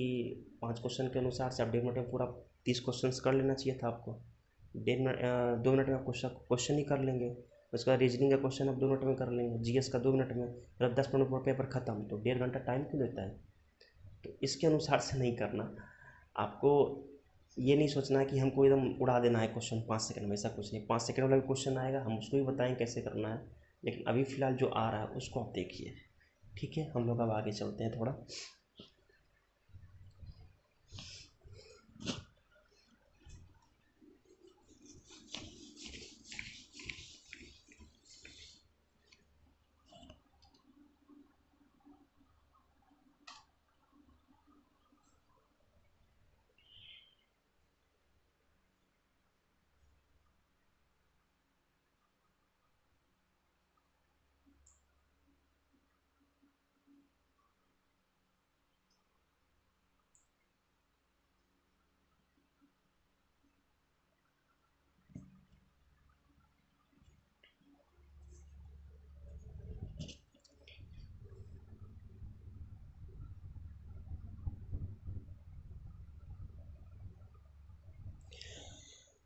5 क्वेश्चन के अनुसार से आप 1.5 मिनट में पूरा 30 क्वेश्चन कर लेना चाहिए था आपको। 1.5 मिनट 2 मिनट में क्वेश्चन ही कर लेंगे। उसके बाद रीजनिंग का क्वेश्चन आप 2 मिनट में कर लेंगे, जीएस का 2 मिनट में, मतलब 10 मिनट में पेपर ख़त्म, तो 1.5 घंटा टाइम क्यों लेता है। तो इसके अनुसार से नहीं करना आपको। ये नहीं सोचना है कि हमको एकदम उड़ा देना है क्वेश्चन 5 सेकंड में, ऐसा कुछ नहीं। 5 सेकंड वाला भी क्वेश्चन आएगा हम उसको भी बताएंगे कैसे करना है, लेकिन अभी फ़िलहाल जो आ रहा है उसको आप देखिए। ठीक है, हम लोग अब आगे चलते हैं थोड़ा।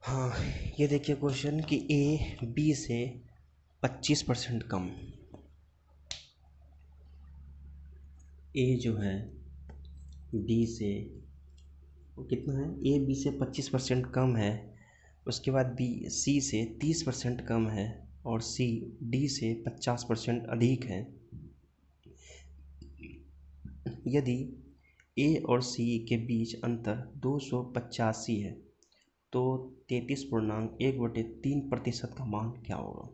हाँ, ये देखिए क्वेश्चन कि ए बी से 25% कम। ए जो है बी से वो कितना है, ए बी से 25% कम है। उसके बाद बी सी से 30% कम है और सी डी से 50% अधिक है। यदि ए और सी के बीच अंतर 285 है तो 33.1/3% का मान क्या होगा।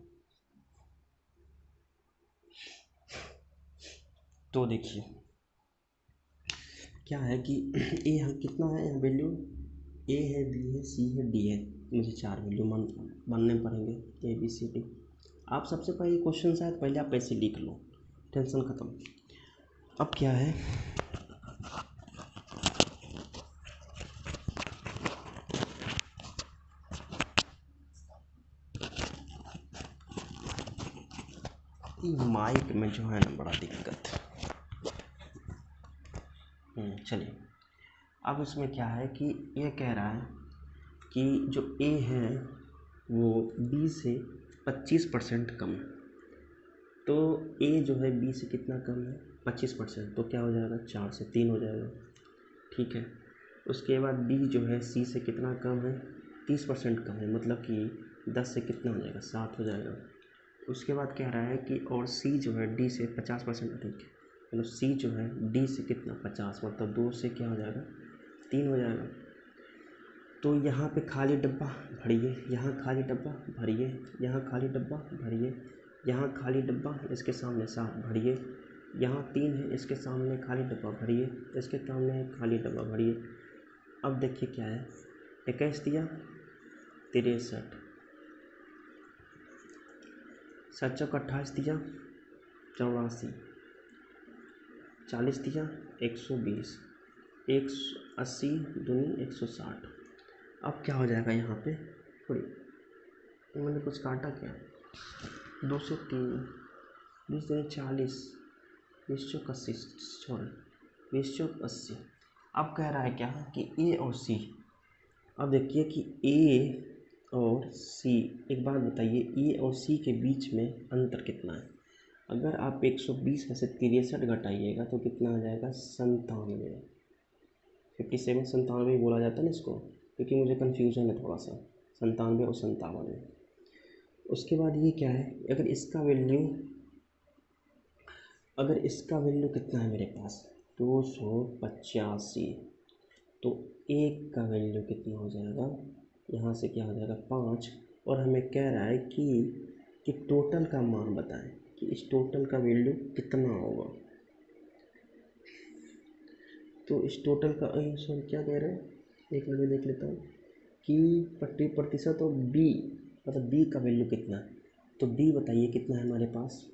तो देखिए क्या है कि ए हम कितना है यहाँ वैल्यू, ए है बी है सी है डी है, मुझे 4 वैल्यू मानने पड़ेंगे ए बी सी डी। आप सबसे पहले क्वेश्चन शायद पहले आप ऐसे लिख लो, टेंशन ख़त्म। अब क्या है, माइक में जो है ना बड़ा दिक्कत। चलिए अब इसमें क्या है कि ये कह रहा है कि जो ए है वो बी से 25% कम है। तो ए जो है बी से कितना कम है 25%, तो क्या हो जाएगा 4 से 3 हो जाएगा, ठीक है। उसके बाद बी जो है सी से कितना कम है 30% कम है, मतलब कि 10 से कितना हो जाएगा 7 हो जाएगा। उसके बाद कह रहा है कि और सी जो है डी से 50% अधिक है, मतलब सी जो है डी से कितना 50, मतलब 2 से क्या हो जाएगा 3 हो जाएगा। तो यहाँ पे खाली डब्बा भरिए, यहाँ खाली डब्बा भरिए, यहाँ खाली डब्बा भरिए, यहाँ खाली डब्बा इसके सामने 7 भरिए, यहाँ 3 है इसके सामने खाली डब्बा भरिए, इसके सामने खाली डब्बा भरिए। अब देखिए क्या है, 21 दिया 63, 7 चौक 28 दिया 84, 40 दिया 120, 180 दूनी 160। अब क्या हो जाएगा यहाँ पे, थोड़ी मैंने कुछ काटा क्या, 2 से 3, 20 दूनी 40, 20 चौक 80, सॉरी 20 चौक 80। अब कह रहा है क्या कि ए और सी, अब देखिए कि ए और सी, एक बात बताइए ए और सी के बीच में अंतर कितना है। अगर आप 120 में से 63 घटाइएगा तो कितना आ जाएगा 97, 57 97 बोला जाता है ना इसको, क्योंकि मुझे कन्फ्यूज़न है थोड़ा सा 97 और 57 में। उसके बाद ये क्या है, अगर इसका वैल्यू कितना है मेरे पास 285, तो एक का वैल्यू कितना हो जाएगा, यहाँ से क्या हो जाएगा 5। और हमें कह रहा है कि टोटल का मान बताएं कि इस टोटल का वैल्यू कितना होगा। तो इस टोटल का सॉरी क्या कह रहे हैं, एक मिनट में देख लेता हूँ कि 25% और बी, मतलब बी का वैल्यू कितना है। तो बी बताइए कितना है हमारे पास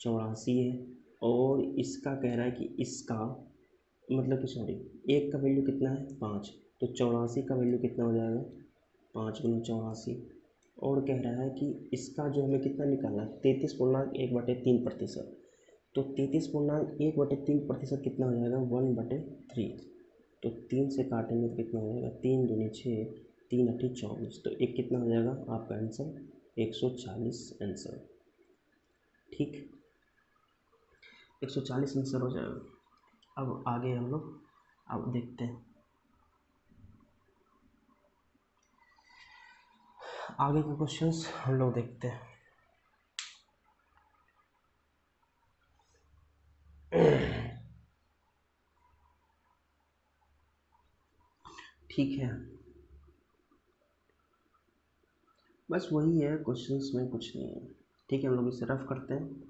84 है, और इसका कह रहा है कि इसका मतलब कि सॉरी एक का वैल्यू कितना है 5, तो 84 का वैल्यू कितना हो जाएगा 5 गुना 84। और कह रहा है कि इसका जो हमें कितना निकालना है 33.1/3%, तो 33.1/3% कितना हो जाएगा 1/3। तो 3 से काटेंगे तो कितना हो जाएगा 3 दूनी 6, 3 अठी 24, तो एक कितना हो जाएगा आपका आंसर 140 आंसर, ठीक 140 आंसर हो जाएगा। अब आगे हम लोग अब देखते हैं, आगे के क्वेश्चंस हम लोग देखते हैं। ठीक है, बस वही है क्वेश्चंस में, कुछ नहीं है। ठीक है, हम लोग इसे रफ करते हैं।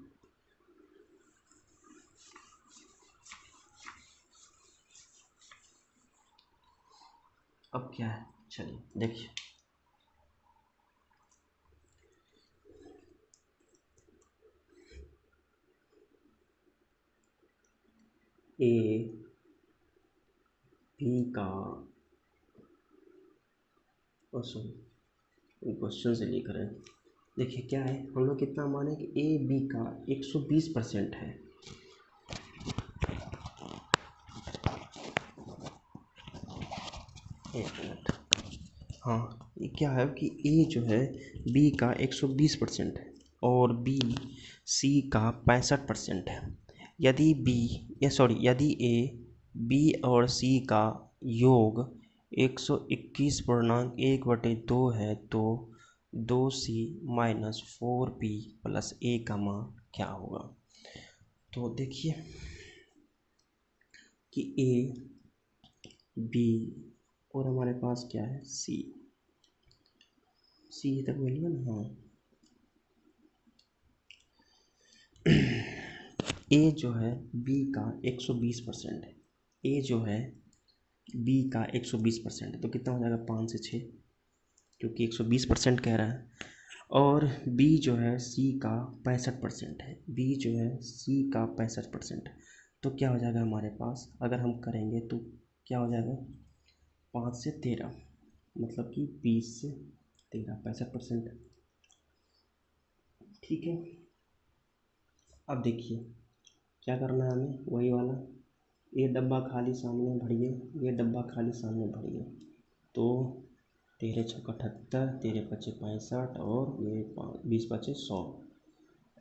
अब क्या है, चलिए देखिए, ए बी का क्वेश्चन से लिख रहे हैं। देखिए क्या है, हम लोग कितना माने कि ए बी का 120% है। एक मिनट, हाँ, ये क्या है कि ए जो है बी का 120% है और बी सी का 65% है। यदि ए बी और सी का योग 121/1/2 है तो 2c माइनस 4b प्लस ए का मान क्या होगा। तो देखिए कि ए बी और हमारे पास क्या है सी तक मिल गया ना। हाँ, ए जो है बी का 120% है, ए जो है बी का 120% है तो कितना हो जाएगा 5 से 6, क्योंकि 120% कह रहा है। और बी जो है सी का 65% है, बी जो है सी का 65%, तो क्या हो जाएगा हमारे पास अगर हम करेंगे तो क्या हो जाएगा 5 से 13, मतलब कि 20 से 13, 65%। ठीक है, अब देखिए क्या करना है हमें, वही वाला, ये डब्बा खाली सामने भरिए, ये डब्बा खाली सामने भरिए, तो 13×6 = 78, 13×5 = 65 और ये 20×5 = 100।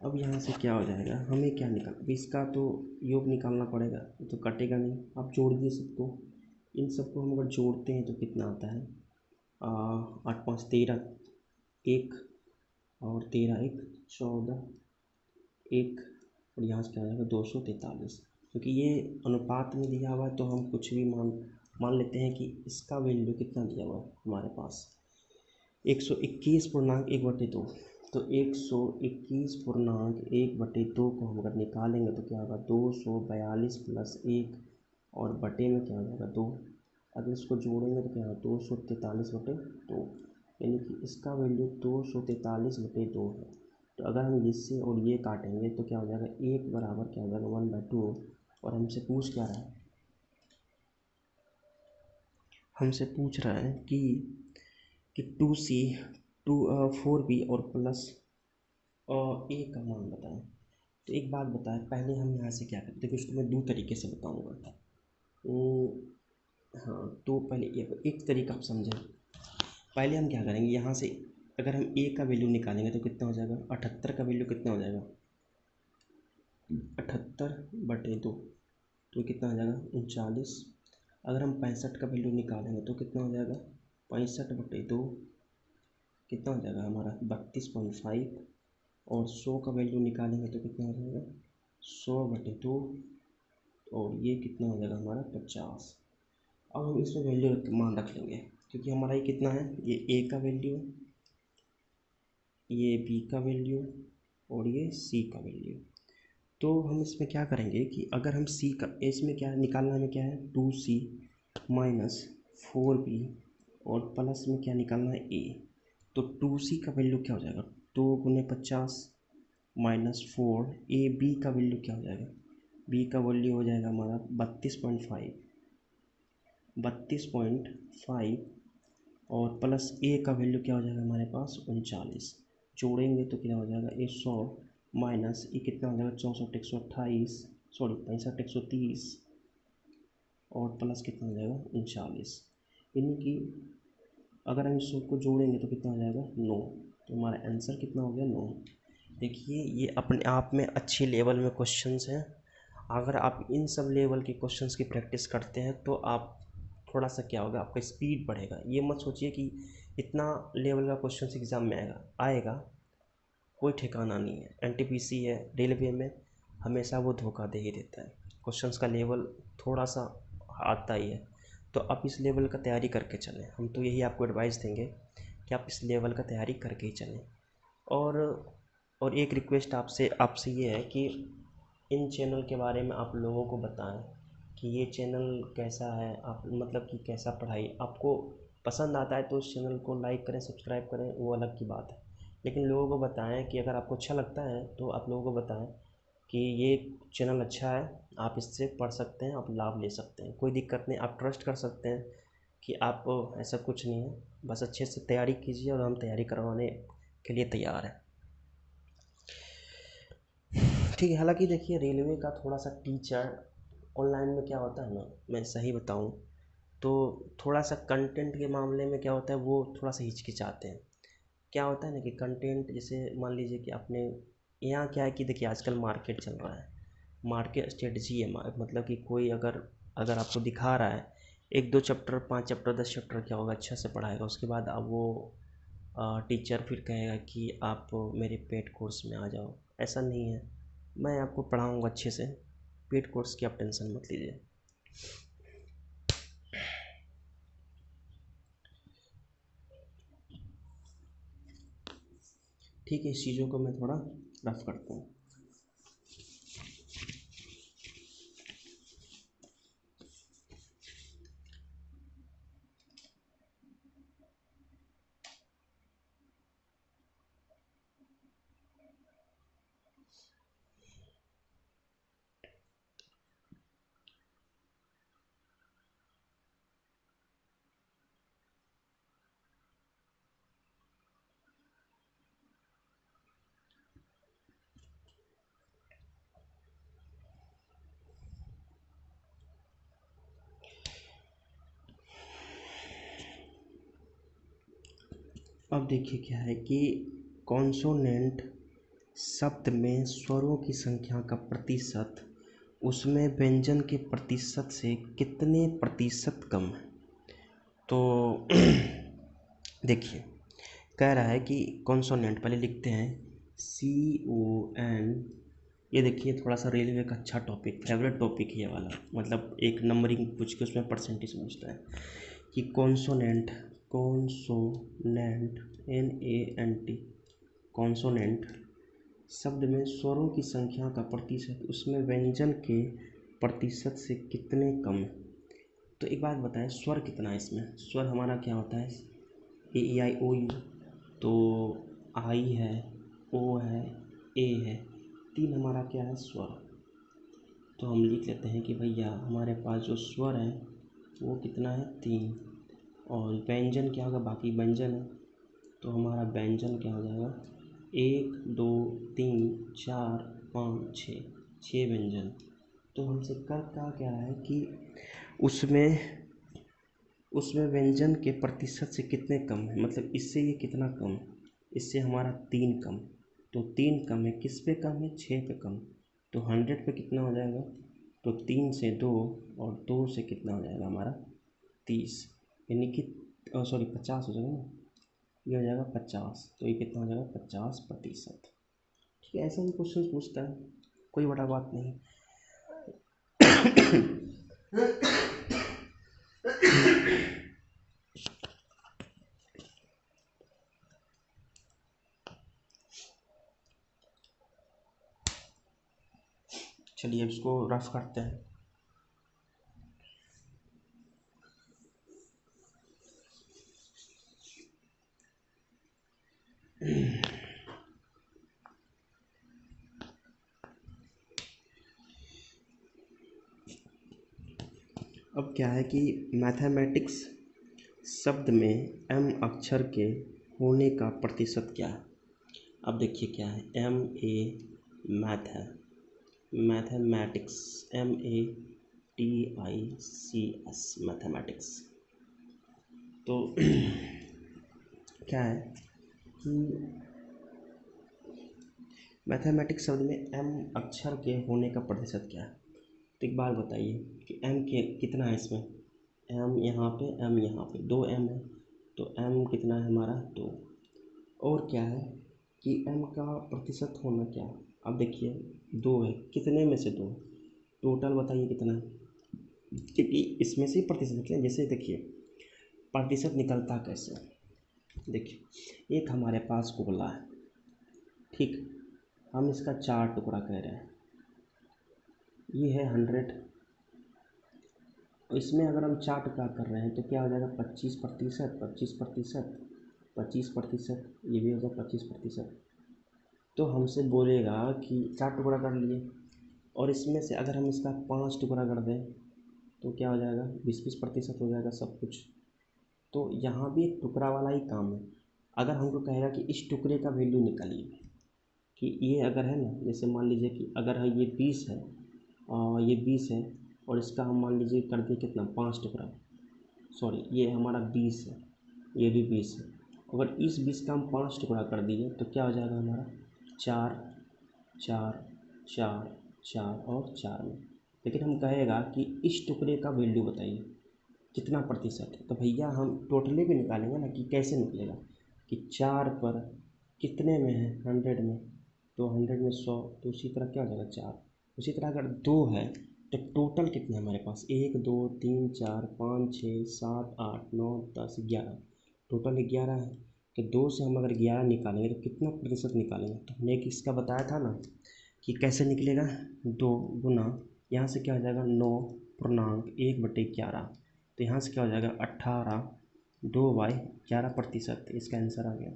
अब यहाँ से क्या हो जाएगा, हमें क्या निकाल, 20 का तो योग निकालना पड़ेगा, तो कटेगा नहीं। आप जोड़िए सबको, इन सबको हम अगर जोड़ते हैं तो कितना आता है 8×5 = 13, 1 और 13 × 1 = 14, 1 और यहाँ से क्या हो जाएगा 243। क्योंकि ये अनुपात में दिया हुआ है तो हम कुछ भी मान लेते हैं कि इसका वैल्यू कितना दिया हुआ है हमारे पास 121/1/2। तो 121/1/2 को हम अगर निकालेंगे तो क्या होगा 242 + 1 और बटे में क्या हो जाएगा 2। अगर इसको जोड़ेंगे तो क्या होगा 243/2, यानी कि इसका वैल्यू 243/2 है। तो अगर हम इससे और ये काटेंगे तो क्या हो जाएगा 1 बराबर क्या हो जाएगा 1/2। और हमसे पूछ क्या रहा है, हमसे पूछ रहा है कि 2c 4b और प्लस ए का मान बताएं। तो एक बात बताएं, पहले हम यहाँ से क्या करते हैं, देखो इसको मैं दो तरीके से बताऊँगा। हाँ, तो पहले एक तरीका आप समझें। पहले हम क्या करेंगे, यहाँ से अगर हम ए का वैल्यू निकालेंगे तो कितना हो जाएगा 78 का वैल्यू कितना हो जाएगा 78/2, तो कितना हो जाएगा 39। अगर हम 65 का वैल्यू निकालेंगे तो कितना हो जाएगा 65/2, कितना हो जाएगा हमारा 32.5। और 100 का वैल्यू निकालेंगे तो कितना हो जाएगा 100/2, और ये कितना हो जाएगा हमारा 50। अब हम इसमें वैल्यू मान रख लेंगे, क्योंकि हमारा ये कितना है, ये ए का वैल्यू, ये बी का वैल्यू और ये सी का वैल्यू। तो हम इसमें क्या करेंगे कि अगर हम सी का, इसमें क्या निकालना हमें क्या है 2c माइनस 4b और प्लस में क्या निकालना है ए। तो 2c का वैल्यू क्या हो जाएगा 2×50 माइनस 4, ए बी का वैल्यू क्या हो जाएगा, बी का वैल्यू हो जाएगा हमारा 32.5 और प्लस ए का वैल्यू क्या हो जाएगा हमारे पास 39। जोड़ेंगे तो क्या हो जाएगा 100 माइनस ये कितना हो जाएगा 64 × 128, सॉरी 65 × 130 और प्लस कितना हो जाएगा 39। यानी कि अगर हम इस सबको जोड़ेंगे तो कितना हो जाएगा 9। तो हमारा आंसर कितना हो गया 9। देखिए ये अपने आप में अच्छे लेवल में क्वेश्चंस हैं। अगर आप इन सब लेवल के क्वेश्चंस की प्रैक्टिस करते हैं तो आप थोड़ा सा क्या होगा, आपका स्पीड बढ़ेगा। ये मत सोचिए कि इतना लेवल का क्वेश्चंस एग्ज़ाम में आएगा, कोई ठिकाना नहीं है। एनटीपीसी है, रेलवे में हमेशा वो धोखा दे ही देता है। क्वेश्चंस का लेवल थोड़ा सा आता ही है, तो आप इस लेवल का तैयारी करके चलें। हम तो यही आपको एडवाइस देंगे कि आप इस लेवल का तैयारी करके ही चलें। और एक रिक्वेस्ट आपसे ये है कि इन चैनल के बारे में आप लोगों को बताएं कि ये चैनल कैसा है, आप मतलब कि कैसा पढ़ाई आपको पसंद आता है तो उस चैनल को लाइक करें, सब्सक्राइब करें, वो अलग की बात है। लेकिन लोगों को बताएं कि अगर आपको अच्छा लगता है तो आप लोगों को बताएं कि ये चैनल अच्छा है, आप इससे पढ़ सकते हैं, आप लाभ ले सकते हैं, कोई दिक्कत नहीं, आप ट्रस्ट कर सकते हैं कि आप, ऐसा कुछ नहीं है। बस अच्छे से तैयारी कीजिए और हम तैयारी करवाने के लिए तैयार हैं। ठीक है, हालांकि देखिए रेलवे का थोड़ा सा टीचर ऑनलाइन में क्या होता है ना, मैं सही बताऊं तो थोड़ा सा कंटेंट के मामले में क्या होता है, वो थोड़ा सा हिचकिचाते हैं। क्या होता है ना कि कंटेंट जैसे मान लीजिए कि आपने यहाँ क्या है कि देखिए आजकल मार्केट चल रहा है, मार्केट स्ट्रेटजी है, मतलब कि कोई अगर अगर आपको दिखा रहा है 1-2 चैप्टर 5 चैप्टर 10 चैप्टर क्या होगा, अच्छा से पढ़ाएगा, उसके बाद अब वो टीचर फिर कहेगा कि आप मेरे पेड कोर्स में आ जाओ। ऐसा नहीं है, मैं आपको पढ़ाऊँगा अच्छे से, पेड कोर्स की आप टेंशन मत लीजिए। ठीक है, इस चीज़ों को मैं थोड़ा रफ करता हूँ। अब देखिए क्या है कि कॉन्सोनेंट शब्द में स्वरों की संख्या का प्रतिशत उसमें व्यंजन के प्रतिशत से कितने प्रतिशत कम है। तो देखिए कह रहा है कि कॉन्सोनेंट पहले लिखते हैं CON। ये देखिए थोड़ा सा रेलवे का अच्छा टॉपिक, फेवरेट टॉपिक है ये वाला, मतलब एक नंबरिंग पूछ के उसमें परसेंटेज पूछता है कि कॉन्सोनेंट NANT कॉन्सोनेंट शब्द में स्वरों की संख्या का प्रतिशत उसमें व्यंजन के प्रतिशत से कितने कम है। तो एक बात बताएं, स्वर कितना है इसमें, स्वर हमारा क्या होता है, AEI OU, तो आई है, ओ है, ए है, 3 हमारा क्या है, स्वर। तो हम लिख लेते हैं कि भैया हमारे पास जो स्वर है वो कितना है, 3। और व्यंजन क्या होगा, बाकी व्यंजन है, तो हमारा व्यंजन क्या हो जाएगा, 1 2 3 4 5 6 व्यंजन। तो हमसे कर क्या कह रहा है कि उसमें उसमें व्यंजन के प्रतिशत से कितने कम है, मतलब इससे ये कितना कम, इससे हमारा 3 कम। तो 3 कम है, किस पे कम है, 6 पे कम। तो 100 पे कितना हो जाएगा, तो 3 से 2 और 2 से कितना हो जाएगा हमारा 30, यानी कि सॉरी 50 हो जाएगा ना, ये हो जाएगा 50। तो ये कितना हो जाएगा, 50%। ठीक है, ऐसा भी क्वेश्चन पूछता है, कोई बड़ा बात नहीं। चलिए इसको रफ करते हैं। अब क्या है कि मैथमेटिक्स शब्द में M अक्षर के होने का प्रतिशत क्या है। अब देखिए क्या है, MA मैथ है, मैथमेटिक्स MATICS मैथमेटिक्स। तो क्या है कि मैथमेटिक्स शब्द में M अक्षर के होने का प्रतिशत क्या है। तो एक बात बताइए कि M के कितना है इसमें, M यहाँ पे, M यहाँ पे, 2 M है, तो M कितना है हमारा 2। और क्या है कि M का प्रतिशत होना क्या है। अब देखिए 2 है, कितने में से 2, टोटल बताइए कितना है, क्योंकि इसमें से प्रतिशत निकले। जैसे देखिए प्रतिशत निकलता कैसे, देखिए एक हमारे पास गोला है, ठीक, हम इसका 4 टुकड़ा कह रहे हैं, ये है 100। इसमें अगर हम 4 टुकड़ा कर रहे हैं तो क्या हो जाएगा, 25%, 25%, 25%, ये भी हो जाएगा 25%। तो हमसे बोलेगा कि 4 टुकड़ा कर लिए, और इसमें से अगर हम इसका 5 टुकड़ा कर दें तो क्या हो जाएगा, 20-20% हो जाएगा सब कुछ। तो यहाँ भी एक टुकड़ा वाला ही काम है। अगर हमको कहेगा कि इस टुकड़े का वैल्यू निकालिए, कि ये अगर है ना, जैसे मान लीजिए कि अगर है ये 20 है और ये 20 है, और इसका हम मान लीजिए कर दिए कितना, 5 टुकड़ा, सॉरी ये हमारा 20 है, ये भी 20 है। अगर इस 20 का हम 5 टुकड़ा कर दिए तो क्या हो जाएगा हमारा 4 4 4 4 और 4 में। लेकिन हम कहेगा कि इस टुकड़े का वैल्यू बताइए कितना प्रतिशत है, तो भैया हम टोटली भी निकालेंगे ना कि कैसे निकलेगा कि 4 पर कितने में है 100 में, तो 100 में 100, तो उसी तरह क्या हो जाएगा 4। उसी तरह अगर 2 है तो टोटल कितने हमारे पास 1 2 3 4 5 6 7 8 9 10 11, टोटल 11 है। तो 2 से हम अगर 11 निकालेंगे तो कितना प्रतिशत निकालेंगे, तो हमने एक इसका बताया था ना कि कैसे निकलेगा 2 गुना यहाँ से क्या हो जाएगा 9.1/11, तो यहाँ से क्या हो जाएगा 18, 2/11%, इसका आंसर आ गया।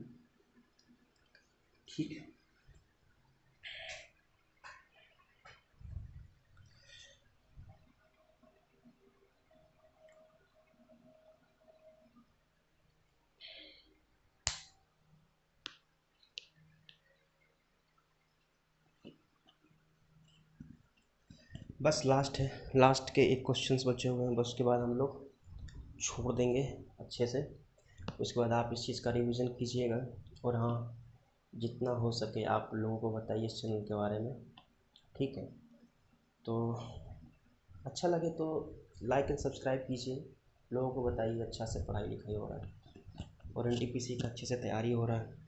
ठीक है, बस लास्ट है, लास्ट के एक क्वेश्चंस बचे हुए हैं, बस उसके बाद हम लोग छोड़ देंगे अच्छे से। उसके बाद आप इस चीज़ का रिवीजन कीजिएगा, और हाँ जितना हो सके आप लोगों को बताइए इस चैनल के बारे में। ठीक है, तो अच्छा लगे तो लाइक एंड सब्सक्राइब कीजिए, लोगों को बताइए अच्छा से पढ़ाई लिखाई हो रहा है और एनटीपीसी का अच्छे से तैयारी हो रहा है।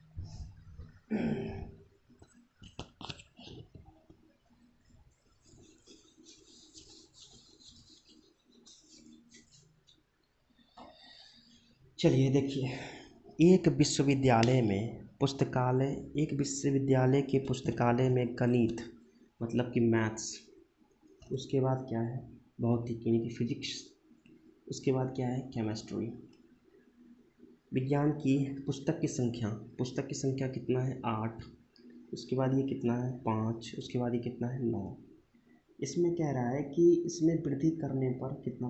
चलिए देखिए, एक विश्वविद्यालय में पुस्तकालय, एक विश्वविद्यालय के पुस्तकालय में गणित मतलब कि मैथ्स, उसके बाद क्या है भौतिकी यानी कि फिजिक्स, उसके बाद क्या है केमिस्ट्री, विज्ञान की पुस्तक की संख्या कितना है 8, उसके बाद ये कितना है 5, उसके बाद ये कितना है 9। इसमें कह रहा है कि इसमें वृद्धि करने पर कितना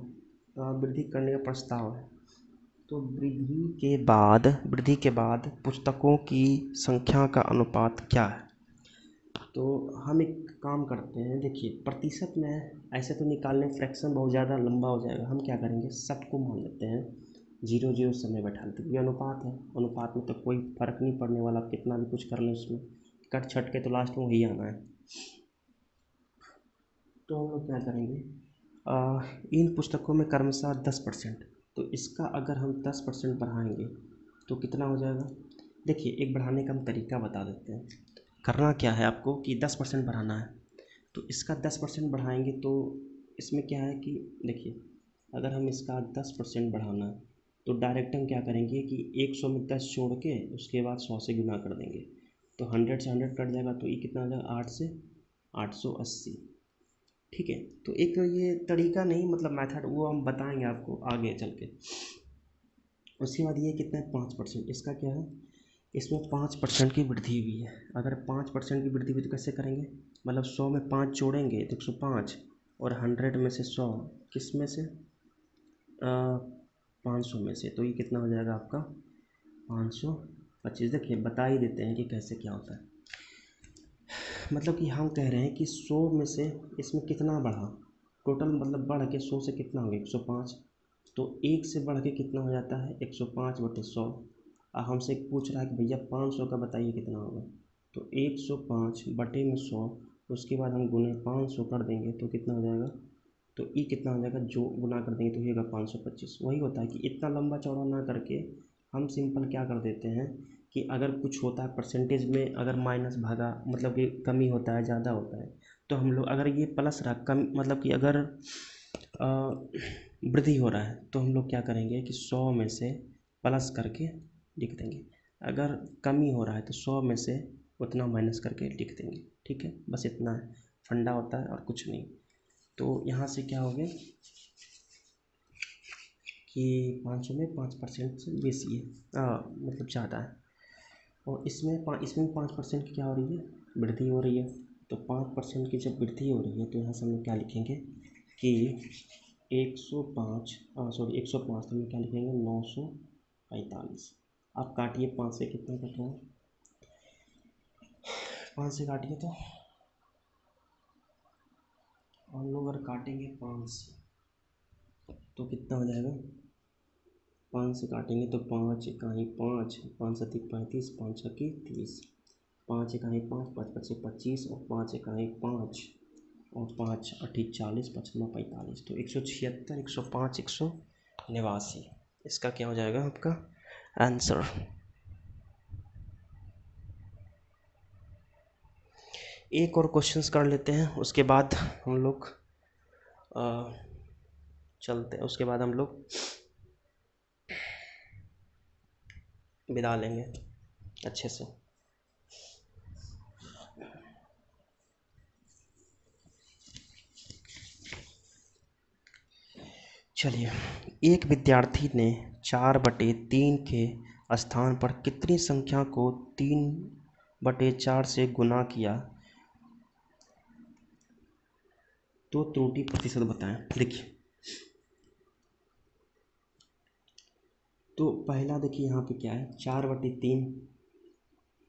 वृद्धि करने का प्रस्ताव है, तो वृद्धि के बाद पुस्तकों की संख्या का अनुपात क्या है। तो हम एक काम करते हैं, देखिए प्रतिशत में ऐसे तो निकालने फ्रैक्शन बहुत ज़्यादा लंबा हो जाएगा, हम क्या करेंगे सब को मान लेते हैं, 0 0 समय बैठा लेते हैं, ये अनुपात है, अनुपात में तो कोई फ़र्क नहीं पड़ने वाला, आप कितना भी कुछ कर लें उसमें, कट छट के तो लास्ट में वही आना है। तो हम लोग क्या करेंगे इन पुस्तकों में क्रमशः 10%, तो इसका अगर हम 10% बढ़ाएंगे तो कितना हो जाएगा। देखिए एक बढ़ाने का हम तरीका बता देते हैं, करना क्या है आपको कि 10% बढ़ाना है, तो इसका 10% बढ़ाएंगे तो इसमें क्या है कि देखिए अगर हम इसका 10% बढ़ाना है तो डायरेक्ट हम क्या करेंगे कि 100 में 10 छोड़ के उसके बाद 100 से गुना कर देंगे, तो 100 से 100 कट जाएगा, तो ये कितना आ जाएगा 8 से 880। ठीक है, तो एक ये तरीका नहीं मतलब मेथड, वो हम बताएंगे आपको आगे चल के। उसके बाद ये कितना है 5%, इसका क्या है इसमें 5% की वृद्धि हुई है, अगर 5% की वृद्धि हुई तो कैसे करेंगे, मतलब 100 में 5 जोड़ेंगे तो 105, और 100 में से 100 किस में से 500 में से, तो ये कितना हो जाएगा आपका 525। देखिए बता ही देते हैं कि कैसे क्या होता है, मतलब कि हम कह रहे हैं कि 100 में से इसमें कितना बढ़ा, टोटल मतलब बढ़ के 100 से कितना हो गया 105, तो 1 से बढ़ के कितना हो जाता है 105/100। अब हमसे पूछ रहा है कि भैया 500 का बताइए कितना होगा, तो 105/100, उसके बाद हम गुने 500 कर देंगे तो कितना हो जाएगा, तो ये कितना हो जाएगा जो गुना कर देंगे तो होगा 525। वही होता है कि इतना लंबा चौड़ा ना करके हम सिंपल क्या कर देते हैं कि अगर कुछ होता है परसेंटेज में, अगर माइनस भागा मतलब कि कमी होता है ज़्यादा होता है, तो हम लोग अगर ये प्लस रहा कम मतलब कि अगर वृद्धि हो रहा है तो हम लोग क्या करेंगे कि 100 में से प्लस करके लिख देंगे, अगर कमी हो रहा है तो 100 में से उतना माइनस करके लिख देंगे। ठीक है, बस इतना है फंडा होता है और कुछ नहीं। तो यहाँ से क्या हो गया कि 500 में 5% से बेसी है मतलब ज़्यादा है, और इसमें 5% की क्या हो रही है वृद्धि हो रही है, तो 5% की जब वृद्धि हो रही है तो यहाँ से हम लोग क्या लिखेंगे कि 105 सॉरी 105, तो हम क्या लिखेंगे 945। आप काटिए 5 से कितना कट रहा है, 5 से काटिए तो हम लोग अगर काटेंगे 5 से तो कितना हो जाएगा 5 से काटेंगे तो 5 इकाई 5, 5 सती 35, 5 छक्के 30, 5 इकाई 5, 5 पच्चे 25 और 5 इकाई 5 और 5 अठी 40, 5 9 45, तो 176, 105, 189। इसका क्या हो जाएगा आपका आंसर। एक और क्वेश्चंस कर लेते हैं, उसके बाद हम लोग चलते हैं, उसके बाद हम लोग विदा लेंगे अच्छे से। चलिए, एक विद्यार्थी ने 4/3 के स्थान पर कितनी संख्या को 3/4 से गुना किया तो त्रुटि प्रतिशत बताएं। देखिए, तो पहला देखिए यहाँ पे क्या है, 4/3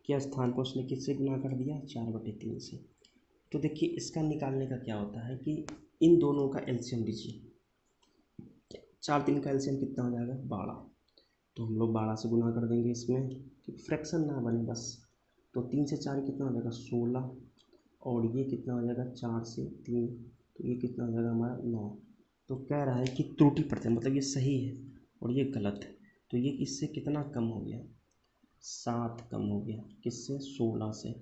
के स्थान पर उसने किससे गुना कर दिया, 4/3 से। तो देखिए, इसका निकालने का क्या होता है कि इन दोनों का एलसीएम लीजिए। 4/3 का एलसीएम कितना हो जाएगा, 12। तो हम लोग 12 से गुना कर देंगे इसमें कि फ्रैक्शन ना बने बस। तो 3 से 4 कितना हो जाएगा, 16, और ये कितना हो जाएगा 4 से 3, तो ये कितना हो जाएगा हमारा 9। तो कह रहा है कि त्रुटि प्रतिशत, मतलब ये सही है और ये गलत है। तो ये इससे कितना कम हो गया, 7 कम हो गया, किससे, 16 से।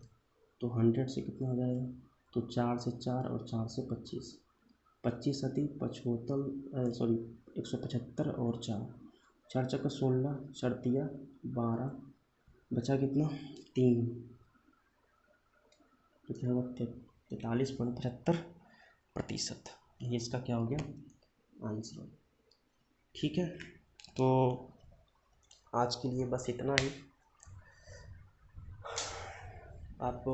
तो 100 से कितना हो जाएगा, तो 4 से 4 और 4 से 25, 25 सती 75, सॉरी 175 और 4 चक्का 16, 4 तिया 12, बचा कितना 3, तो क्या होगा 43.75%। ये इसका क्या हो गया आंसर। ठीक है, तो आज के लिए बस इतना ही। आप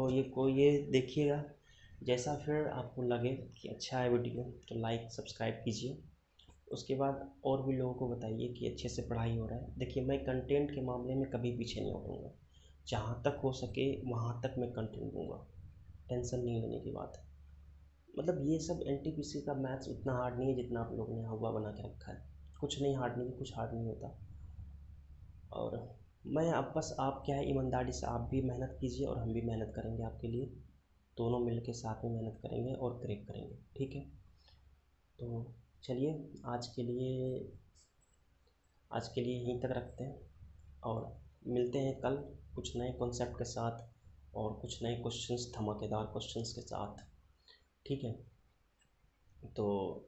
ये देखिएगा, जैसा फिर आपको लगे कि अच्छा है वीडियो तो लाइक सब्सक्राइब कीजिए। उसके बाद और भी लोगों को बताइए कि अच्छे से पढ़ाई हो रहा है। देखिए, मैं कंटेंट के मामले में कभी पीछे नहीं हटूँगा, जहाँ तक हो सके वहाँ तक मैं कंटेंट दूँगा, टेंशन नहीं लेने की बात है। मतलब ये सब एनटीपीसी का मैथ्स उतना हार्ड नहीं है जितना आप लोगों ने हवा बना के रखा है। कुछ नहीं हार्ड नहीं, कुछ हार्ड नहीं होता। और मैं अब बस, आप क्या है, ईमानदारी से आप भी मेहनत कीजिए और हम भी मेहनत करेंगे आपके लिए, दोनों मिल के साथ में मेहनत करेंगे और क्रैक करेंगे। ठीक है, तो चलिए आज के लिए यहीं तक रखते हैं और मिलते हैं कल कुछ नए कॉन्सेप्ट के साथ और कुछ नए क्वेश्चंस, धमाकेदार क्वेश्चंस के साथ। ठीक है, तो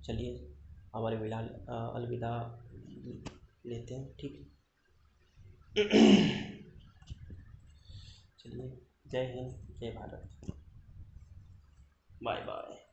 चलिए हमारे अलविदा लेते हैं। ठीक, चलिए, जय हिंद, जय भारत, बाय बाय।